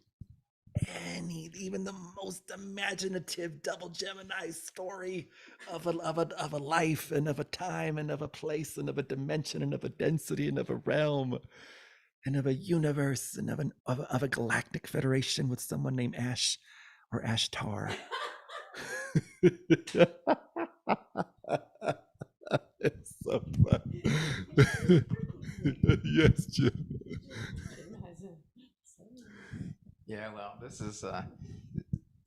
any, even the most imaginative double Gemini story of a life and of a time and of a place and of a dimension and of a density and of a realm and of a universe and of a galactic federation with someone named Ash or Ashtar. It's so fun. Yes, Jim. Yeah, well, this is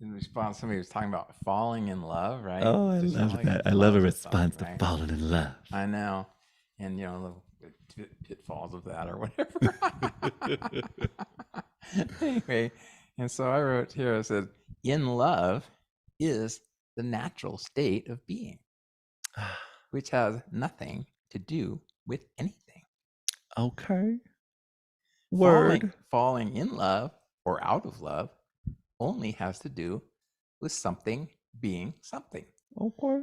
in response. Somebody was talking about falling in love, right? Oh, I Just, you know, love like that. I love a love response stuff, to right? falling in love. I know, and you know the pitfalls of that or whatever. Anyway, and so I wrote here. I said, "In love is the natural state of being, which has nothing to do with anything. Okay. Word. Falling in love or out of love only has to do with something being something." Okay.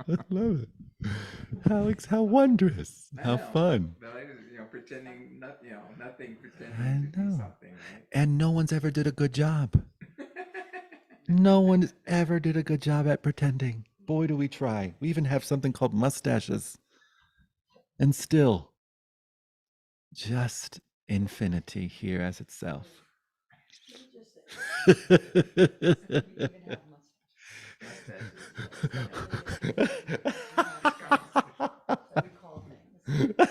I love it. How wondrous. How fun. Pretending nothing I pretending to be know. something, right? And no one's ever did a good job. No one ever did a good job at pretending. Boy, do we try. We even have something called mustaches. And still, just infinity here as itself. We even have we call things. It's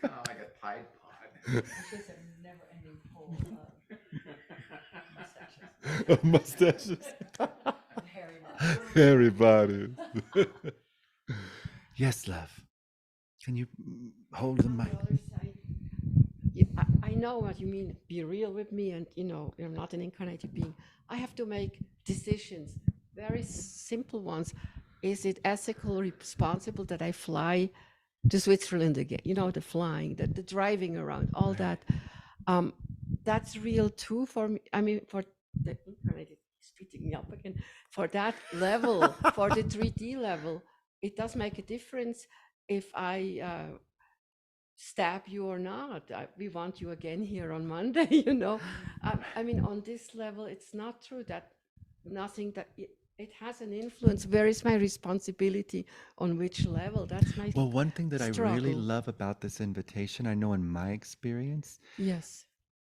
kind of like a Tide Pod. It's just a never-ending pool of mustaches. Mustaches. And hairy bodies. Hairy bodies. Yes, love. Can you hold the On mic? the other side, I know what you mean. Be real with me, and you know you're not an incarnated being. I have to make decisions, very simple ones. Is it ethical, responsible that I fly to Switzerland again? You know, the flying, the driving around, all that. That's real too for me. I mean, for the incarnated, speaking me up again, for that level, for the 3D level, it does make a difference if I stab you or not. We want you again here on Monday, you know. I mean, on this level, it's not true that nothing that it has an influence. Where is my responsibility? On which level? That's my Well, one thing that I really struggle. love about this invitation, I know in my experience, Yes.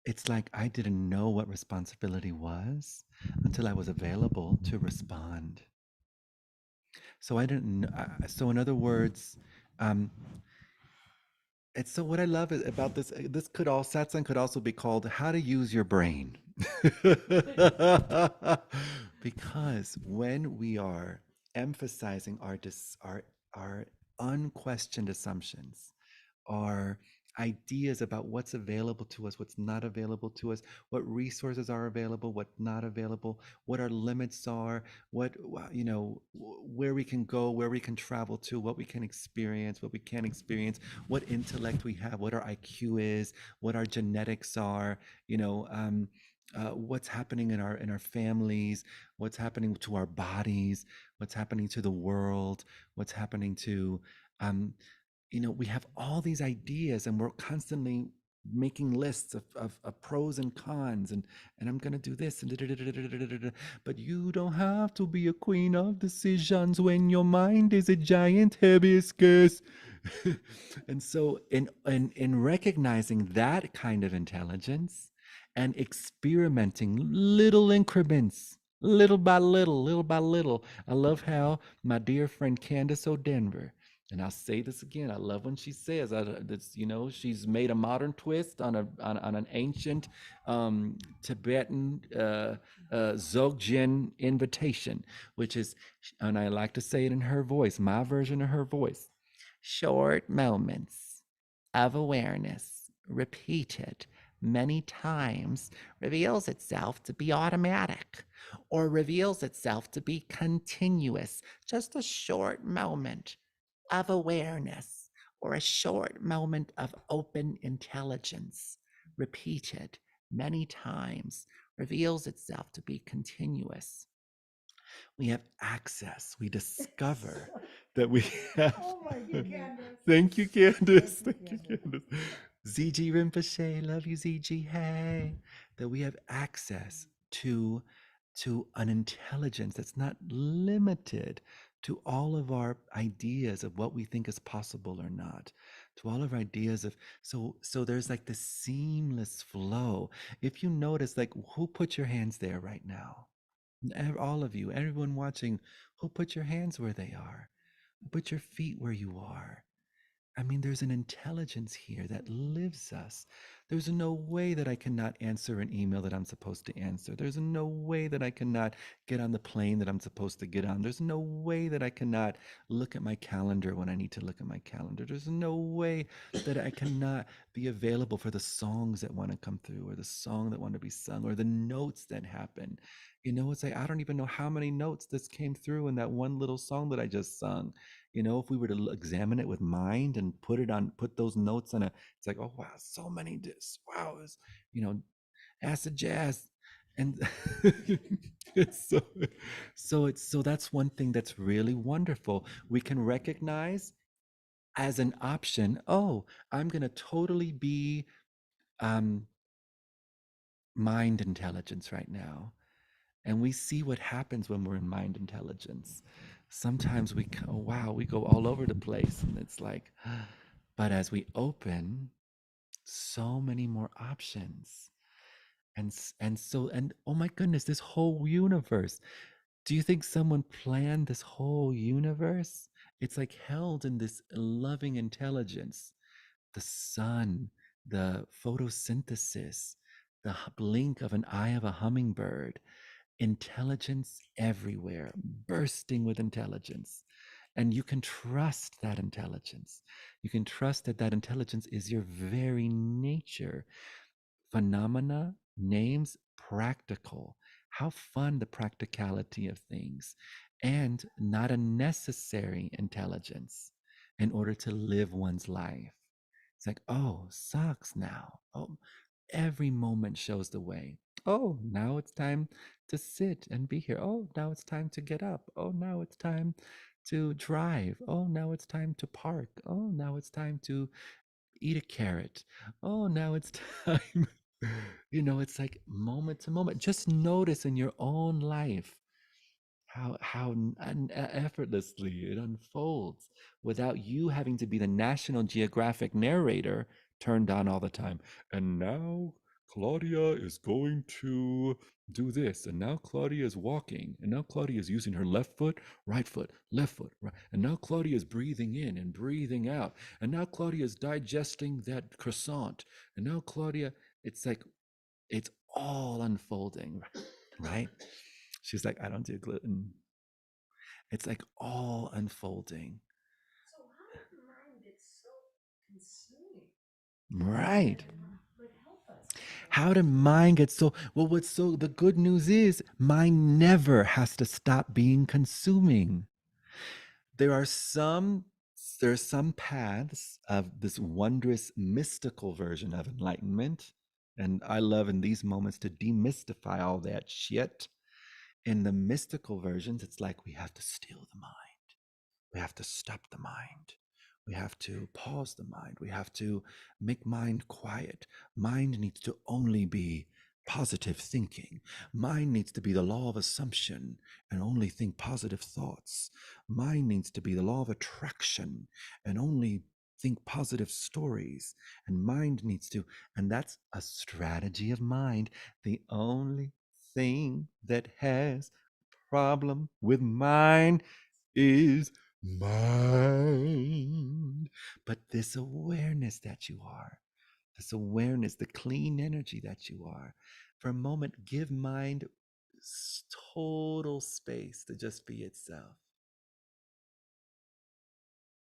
it's like I didn't know what responsibility was until I was available to respond. So I didn't. So in other words, um, it's so what I love about this. This could all satsang could also be called how to use your brain, because when we are emphasizing our unquestioned assumptions, our ideas about what's available to us, what's not available to us, what resources are available, what not available, what our limits are, where we can go, where we can travel to, what we can experience, what we can't experience, what intellect we have, what our IQ is, what our genetics are, what's happening in our families, what's happening to our bodies, what's happening to the world, what's happening to um, we have all these ideas and we're constantly making lists of pros and cons and I'm going to do this and but you don't have to be a queen of decisions when your mind is a giant hibiscus. And so in recognizing that kind of intelligence and experimenting little increments, little by little, I love how my dear friend Candace O'Denver, and I'll say this again. I love when she says that's she's made a modern twist on an ancient Tibetan Dzogchen invitation, which is, and I like to say it in her voice, my version of her voice: short moments of awareness, repeated many times, reveals itself to be automatic or reveals itself to be continuous. Just a short moment of awareness or a short moment of open intelligence, repeated many times, reveals itself to be continuous. We have access. We discover that we have. Oh my Thank you, Candace. Thank you, Candace. Thank Thank you, you, Candace. Candace. ZG Rinpoche, love you, ZG. Hey, that we have access to an intelligence that's not limited to all of our ideas of what we think is possible or not, to all of our ideas of so there's like this seamless flow. If you notice, like, who put your hands there right now? All of you, everyone watching, who put your hands where they are, who put your feet where you are. I mean, there's an intelligence here that lives us. There's no way that I cannot answer an email that I'm supposed to answer. There's no way that I cannot get on the plane that I'm supposed to get on. There's no way that I cannot look at my calendar when I need to look at my calendar. There's no way that I cannot be available for the songs that want to come through or the song that want to be sung or the notes that happen. It's like I don't even know how many notes this came through in that one little song that I just sung. If we were to examine it with mind and put those notes on it's like, oh wow, so many discs. Wow, it's, you know, acid jazz. And so, so that's one thing that's really wonderful. We can recognize as an option, oh, I'm going to totally be um, mind intelligence right now. And we see what happens when we're in mind intelligence. Sometimes we go, wow, we go all over the place. And it's like, but as we open, so many more options. And oh my goodness, this whole universe. Do you think someone planned this whole universe? It's like held in this loving intelligence. The sun, the photosynthesis, the blink of an eye of a hummingbird, intelligence everywhere, bursting with intelligence. And you can trust that intelligence. You can trust that that intelligence is your very nature. Phenomena, names, practical. How fun the practicality of things, and not a necessary intelligence in order to live one's life. It's like, oh, socks now. Oh, every moment shows the way. Oh, now it's time to sit and be here. Oh, now it's time to get up. Oh, now it's time to drive. Oh, now it's time to park. Oh, now it's time to eat a carrot. Oh, now it's time. It's like moment to moment. Just notice in your own life how effortlessly it unfolds without you having to be the National Geographic narrator turned on all the time. And now Claudia is going to do this, and now Claudia is walking, and now Claudia is using her left foot, left foot, right. And now Claudia is breathing in and breathing out, and now Claudia is digesting that croissant, and now Claudia, it's like it's all unfolding, right? She's like, I don't do gluten. It's like all unfolding. So how did the mind get so consuming? Right. But help us. How did mind get so well? The good news is mind never has to stop being consuming. There are some paths of this wondrous mystical version of enlightenment. And I love in these moments to demystify all that shit. In the mystical versions, it's like we have to still the mind. We have to stop the mind. We have to pause the mind. We have to make mind quiet. Mind needs to only be positive thinking. Mind needs to be the law of assumption and only think positive thoughts. Mind needs to be the law of attraction and only think positive stories. And mind needs to, and that's a strategy of mind. The only thing that has problem with mind is mind. But this awareness that you are, this awareness, the clean energy that you are, for a moment, give mind total space to just be itself.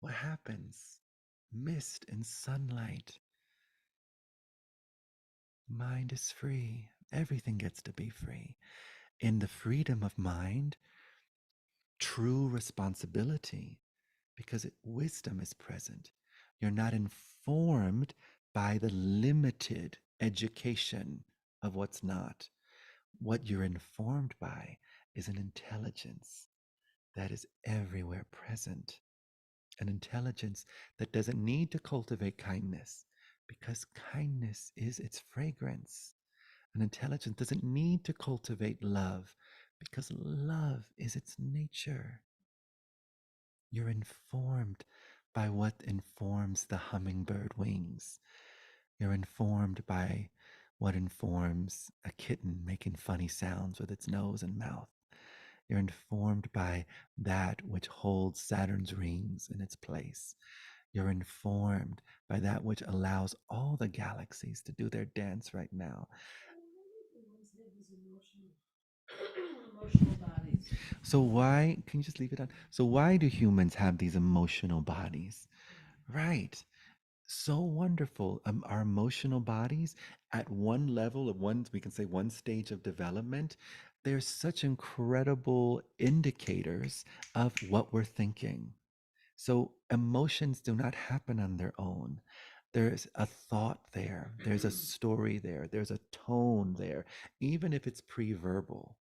What happens? Mist and sunlight. Mind is free. Everything gets to be free. In the freedom of mind, true responsibility, because wisdom is present. You're not informed by the limited education of what's not. What you're informed by is an intelligence that is everywhere present, an intelligence that doesn't need to cultivate kindness because kindness is its fragrance. An intelligence doesn't need to cultivate love because love is its nature. You're informed by what informs the hummingbird wings. You're informed by what informs a kitten making funny sounds with its nose and mouth. You're informed by that which holds Saturn's rings in its place. You're informed by that which allows all the galaxies to do their dance right now. Emotional bodies. So why, can you just leave it on? So why do humans have these emotional bodies? Right. So wonderful. Our emotional bodies at one level of one, we can say one stage of development, they're such incredible indicators of what we're thinking. So emotions do not happen on their own. There's a thought there, there's a story there, there's a tone there, even if it's pre-verbal,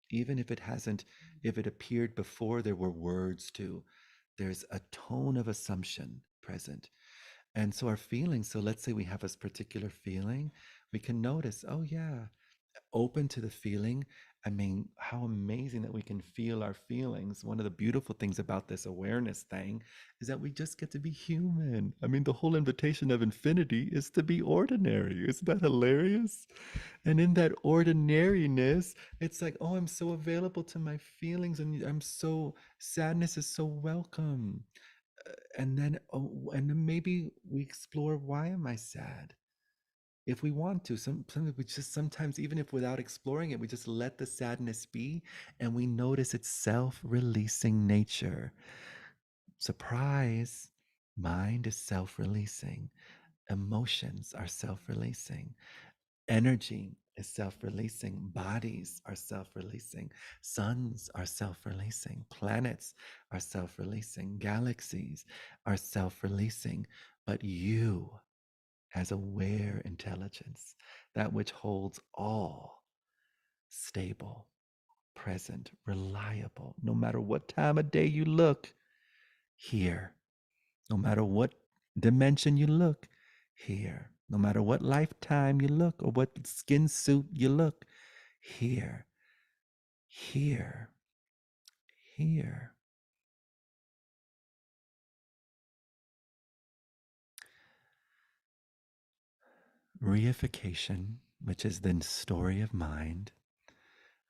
even if it hasn't, if it appeared before there were words to, there's a tone of assumption present. And so our feelings, so let's say we have this particular feeling, we can notice, oh yeah, open to the feeling. I mean, how amazing that we can feel our feelings. One of the beautiful things about this awareness thing is that we just get to be human. I mean, the whole invitation of infinity is to be ordinary. Isn't that hilarious? And in that ordinariness, it's like, oh, I'm so available to my feelings, and I'm so, sadness is so welcome. And then, oh, and then maybe we explore, why am I sad? If we want to, sometimes we just, sometimes even if without exploring it, we just let the sadness be, and we notice its self-releasing nature. Surprise, mind is self-releasing, emotions are self-releasing, energy is self-releasing, bodies are self-releasing, suns are self-releasing, planets are self-releasing, galaxies are self-releasing. But you, as aware intelligence, that which holds all, stable, present, reliable, no matter what time of day you look, here, no matter what dimension you look, Here. No matter what lifetime you look or what skin suit you look, here, here, here. Reification, which is the story of mind.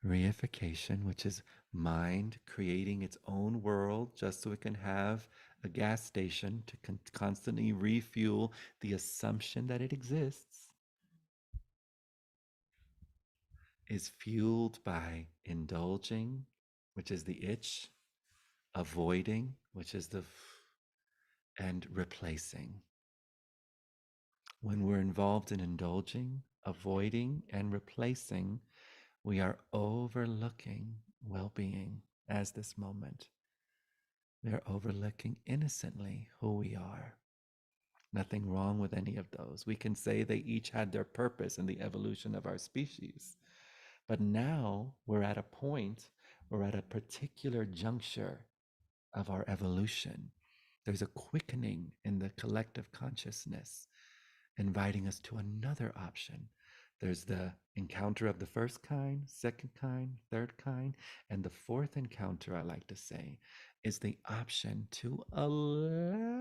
Reification, which is mind creating its own world just so it can have a gas station to constantly refuel the assumption that it exists, is fueled by indulging, which is the itch, avoiding, which is the and replacing. When we're involved in indulging, avoiding, and replacing, we are overlooking well being as this moment. We are overlooking innocently who we are. Nothing wrong with any of those. We can say they each had their purpose in the evolution of our species. But now we're at a point, we're at a particular juncture of our evolution. There's a quickening in the collective consciousness, inviting us to another option. There's the encounter of the first kind, second kind, third kind, and the fourth encounter, I like to say, is the option to allow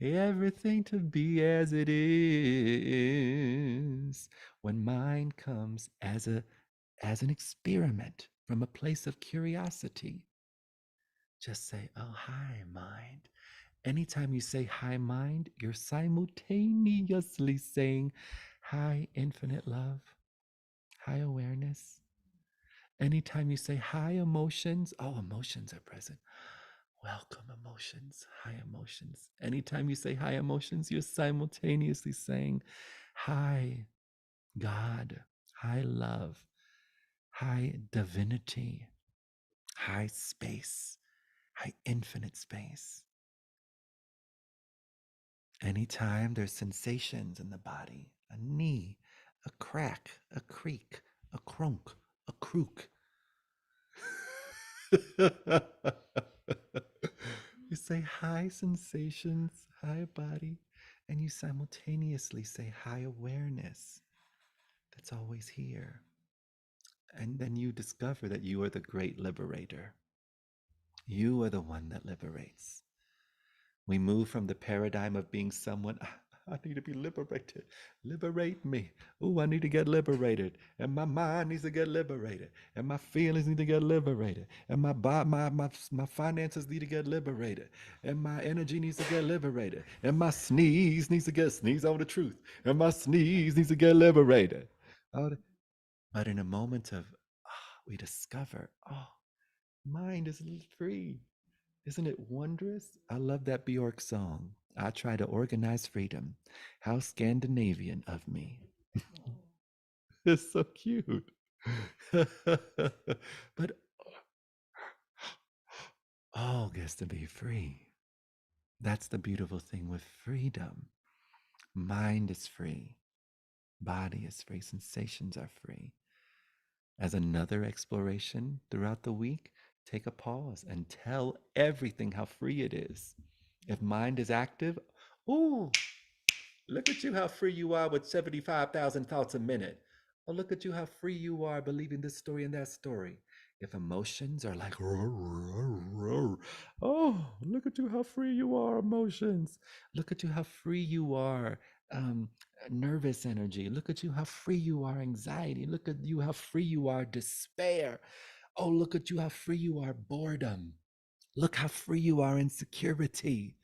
everything to be as it is. When mind comes as an experiment from a place of curiosity, just say, "Oh, hi, mind." Anytime you say hi, mind, you're simultaneously saying hi, infinite love, hi, awareness. Anytime you say hi, emotions, oh, emotions are present. Welcome, emotions, hi, emotions. Anytime you say hi, emotions, you're simultaneously saying hi, God, hi, love, hi, divinity, hi, space, hi, infinite space. Anytime there's sensations in the body, a knee, a crack, a creak, a crunk, a crook, you say hi, sensations, hi, body, and you simultaneously say hi, awareness that's always here. And then you discover that you are the great liberator. You are the one that liberates. We move from the paradigm of being someone, I need to be liberated. Liberate me. Oh, I need to get liberated. And my mind needs to get liberated. And my feelings need to get liberated. And my finances need to get liberated. And my energy needs to get liberated. And my sneeze needs to get sneeze on the truth. And my sneeze needs to get liberated. But in a moment of, we discover, mind is free. Isn't it wondrous? I love that Bjork song. I try to organize freedom. How Scandinavian of me. It's so cute. But all gets to be free. That's the beautiful thing with freedom. Mind is free. Body is free. Sensations are free. As another exploration throughout the week, take a pause and tell everything how free it is. If mind is active, ooh, look at you how free you are with 75,000 thoughts a minute. Oh, look at you how free you are believing this story and that story. If emotions are like, roar, roar, roar, oh, look at you how free you are, emotions. Look at you how free you are, um, nervous energy. Look at you how free you are, anxiety. Look at you how free you are, despair. Oh, look at you how free you are, boredom. Look how free you are, insecurity.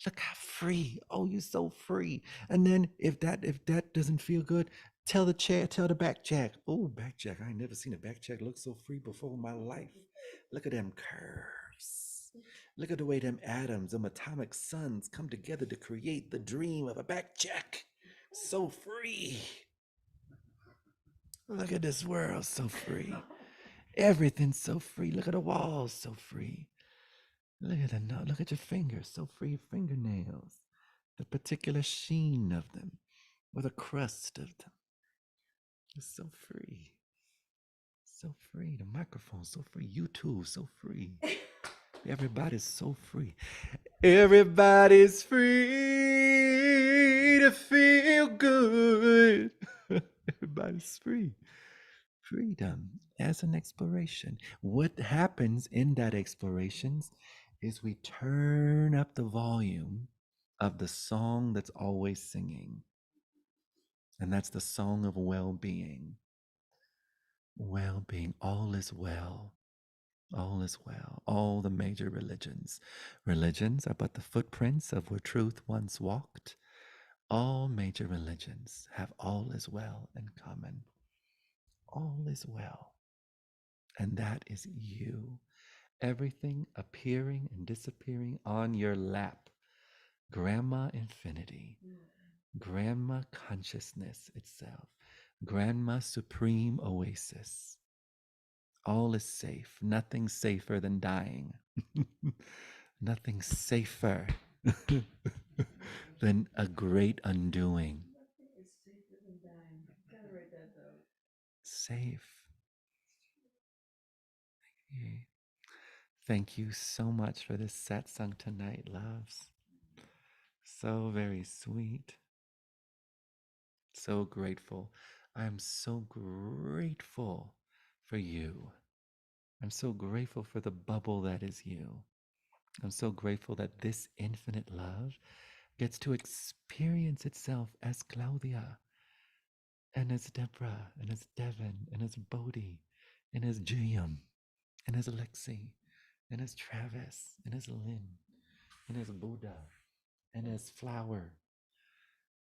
Look how free. Oh, you're so free. And then if that doesn't feel good, tell the back jack. Oh, back jack. I ain't never seen a back jack look so free before in my life. Look at them curves. Look at the way them atoms, them atomic suns come together to create the dream of a back jack. So free. Look at this world, so free. Everything's so free. Look at the walls, so free. Look at your fingers, so free fingernails. The particular sheen of them, or the crust of them. It's so free. So free. The microphone's so free. YouTube so free. Everybody's so free. Everybody's free to feel good. Everybody's free. Freedom as an exploration. What happens in that explorations is we turn up the volume of the song that's always singing. And that's the song of well-being. Well-being, all is well. All is well. All the major religions. Religions are but the footprints of where truth once walked. All major religions have all is well in common. All is well. And that is you. Everything appearing and disappearing on your lap. Grandma infinity. Grandma consciousness itself. Grandma supreme oasis. All is safe. Nothing safer than dying. Nothing safer than a great undoing. Nothing is safer than dying. Gotta write that down. Safe. Yeah. Thank you so much for this satsang tonight, loves. So very sweet. So grateful. I am so grateful for you. I'm so grateful for the bubble that is you. I'm so grateful that this infinite love gets to experience itself as Claudia, and as Deborah, and as Devin, and as Bodhi, and as Jim, and as Alexi, and as Travis, and as Lynn, and as Buddha, and as Flower,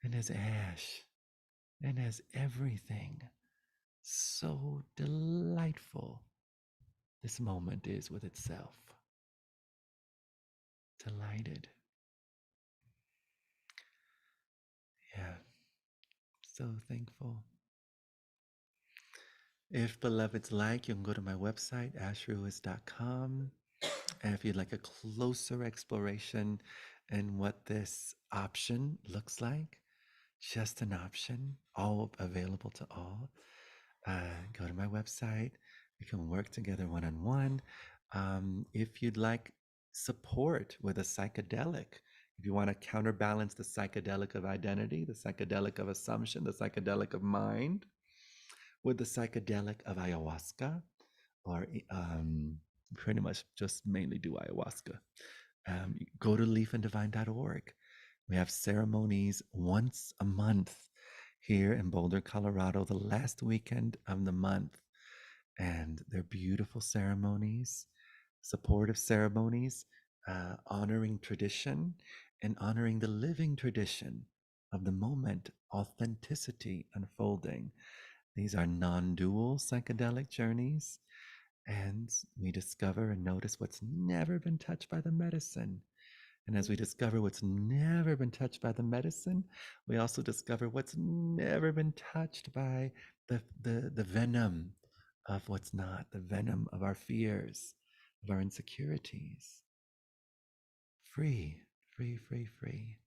and as Ash, and as everything. So delightful this moment is with itself. Delighted. Yeah, so thankful. If beloveds like, you can go to my website, ashruis.com. And if you'd like a closer exploration in what this option looks like, just an option, all available to all, go to my website. We can work together one on one. If you'd like support with a psychedelic, if you want to counterbalance the psychedelic of identity, the psychedelic of assumption, the psychedelic of mind, with the psychedelic of ayahuasca, or pretty much just mainly do ayahuasca. Go to leafanddivine.org. We have ceremonies once a month here in Boulder, Colorado, the last weekend of the month. And they're beautiful ceremonies, supportive ceremonies, honoring tradition and honoring the living tradition of the moment, authenticity unfolding. These are non dual psychedelic journeys, and we discover and notice what's never been touched by the medicine. And as we discover what's never been touched by the medicine, we also discover what's never been touched by the venom of what's not, the venom of our fears, of our insecurities. Free, free, free, free.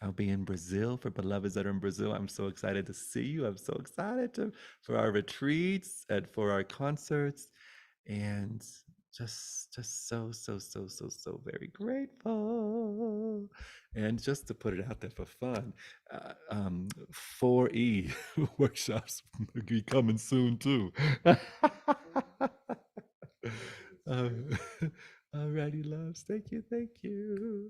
I'll be in Brazil for beloveds that are in Brazil. I'm so excited to see you. I'm so excited for our retreats and for our concerts, and just so very grateful. And just to put it out there for fun, 4E workshops will be coming soon too. um, Alrighty, loves. Thank you, thank you.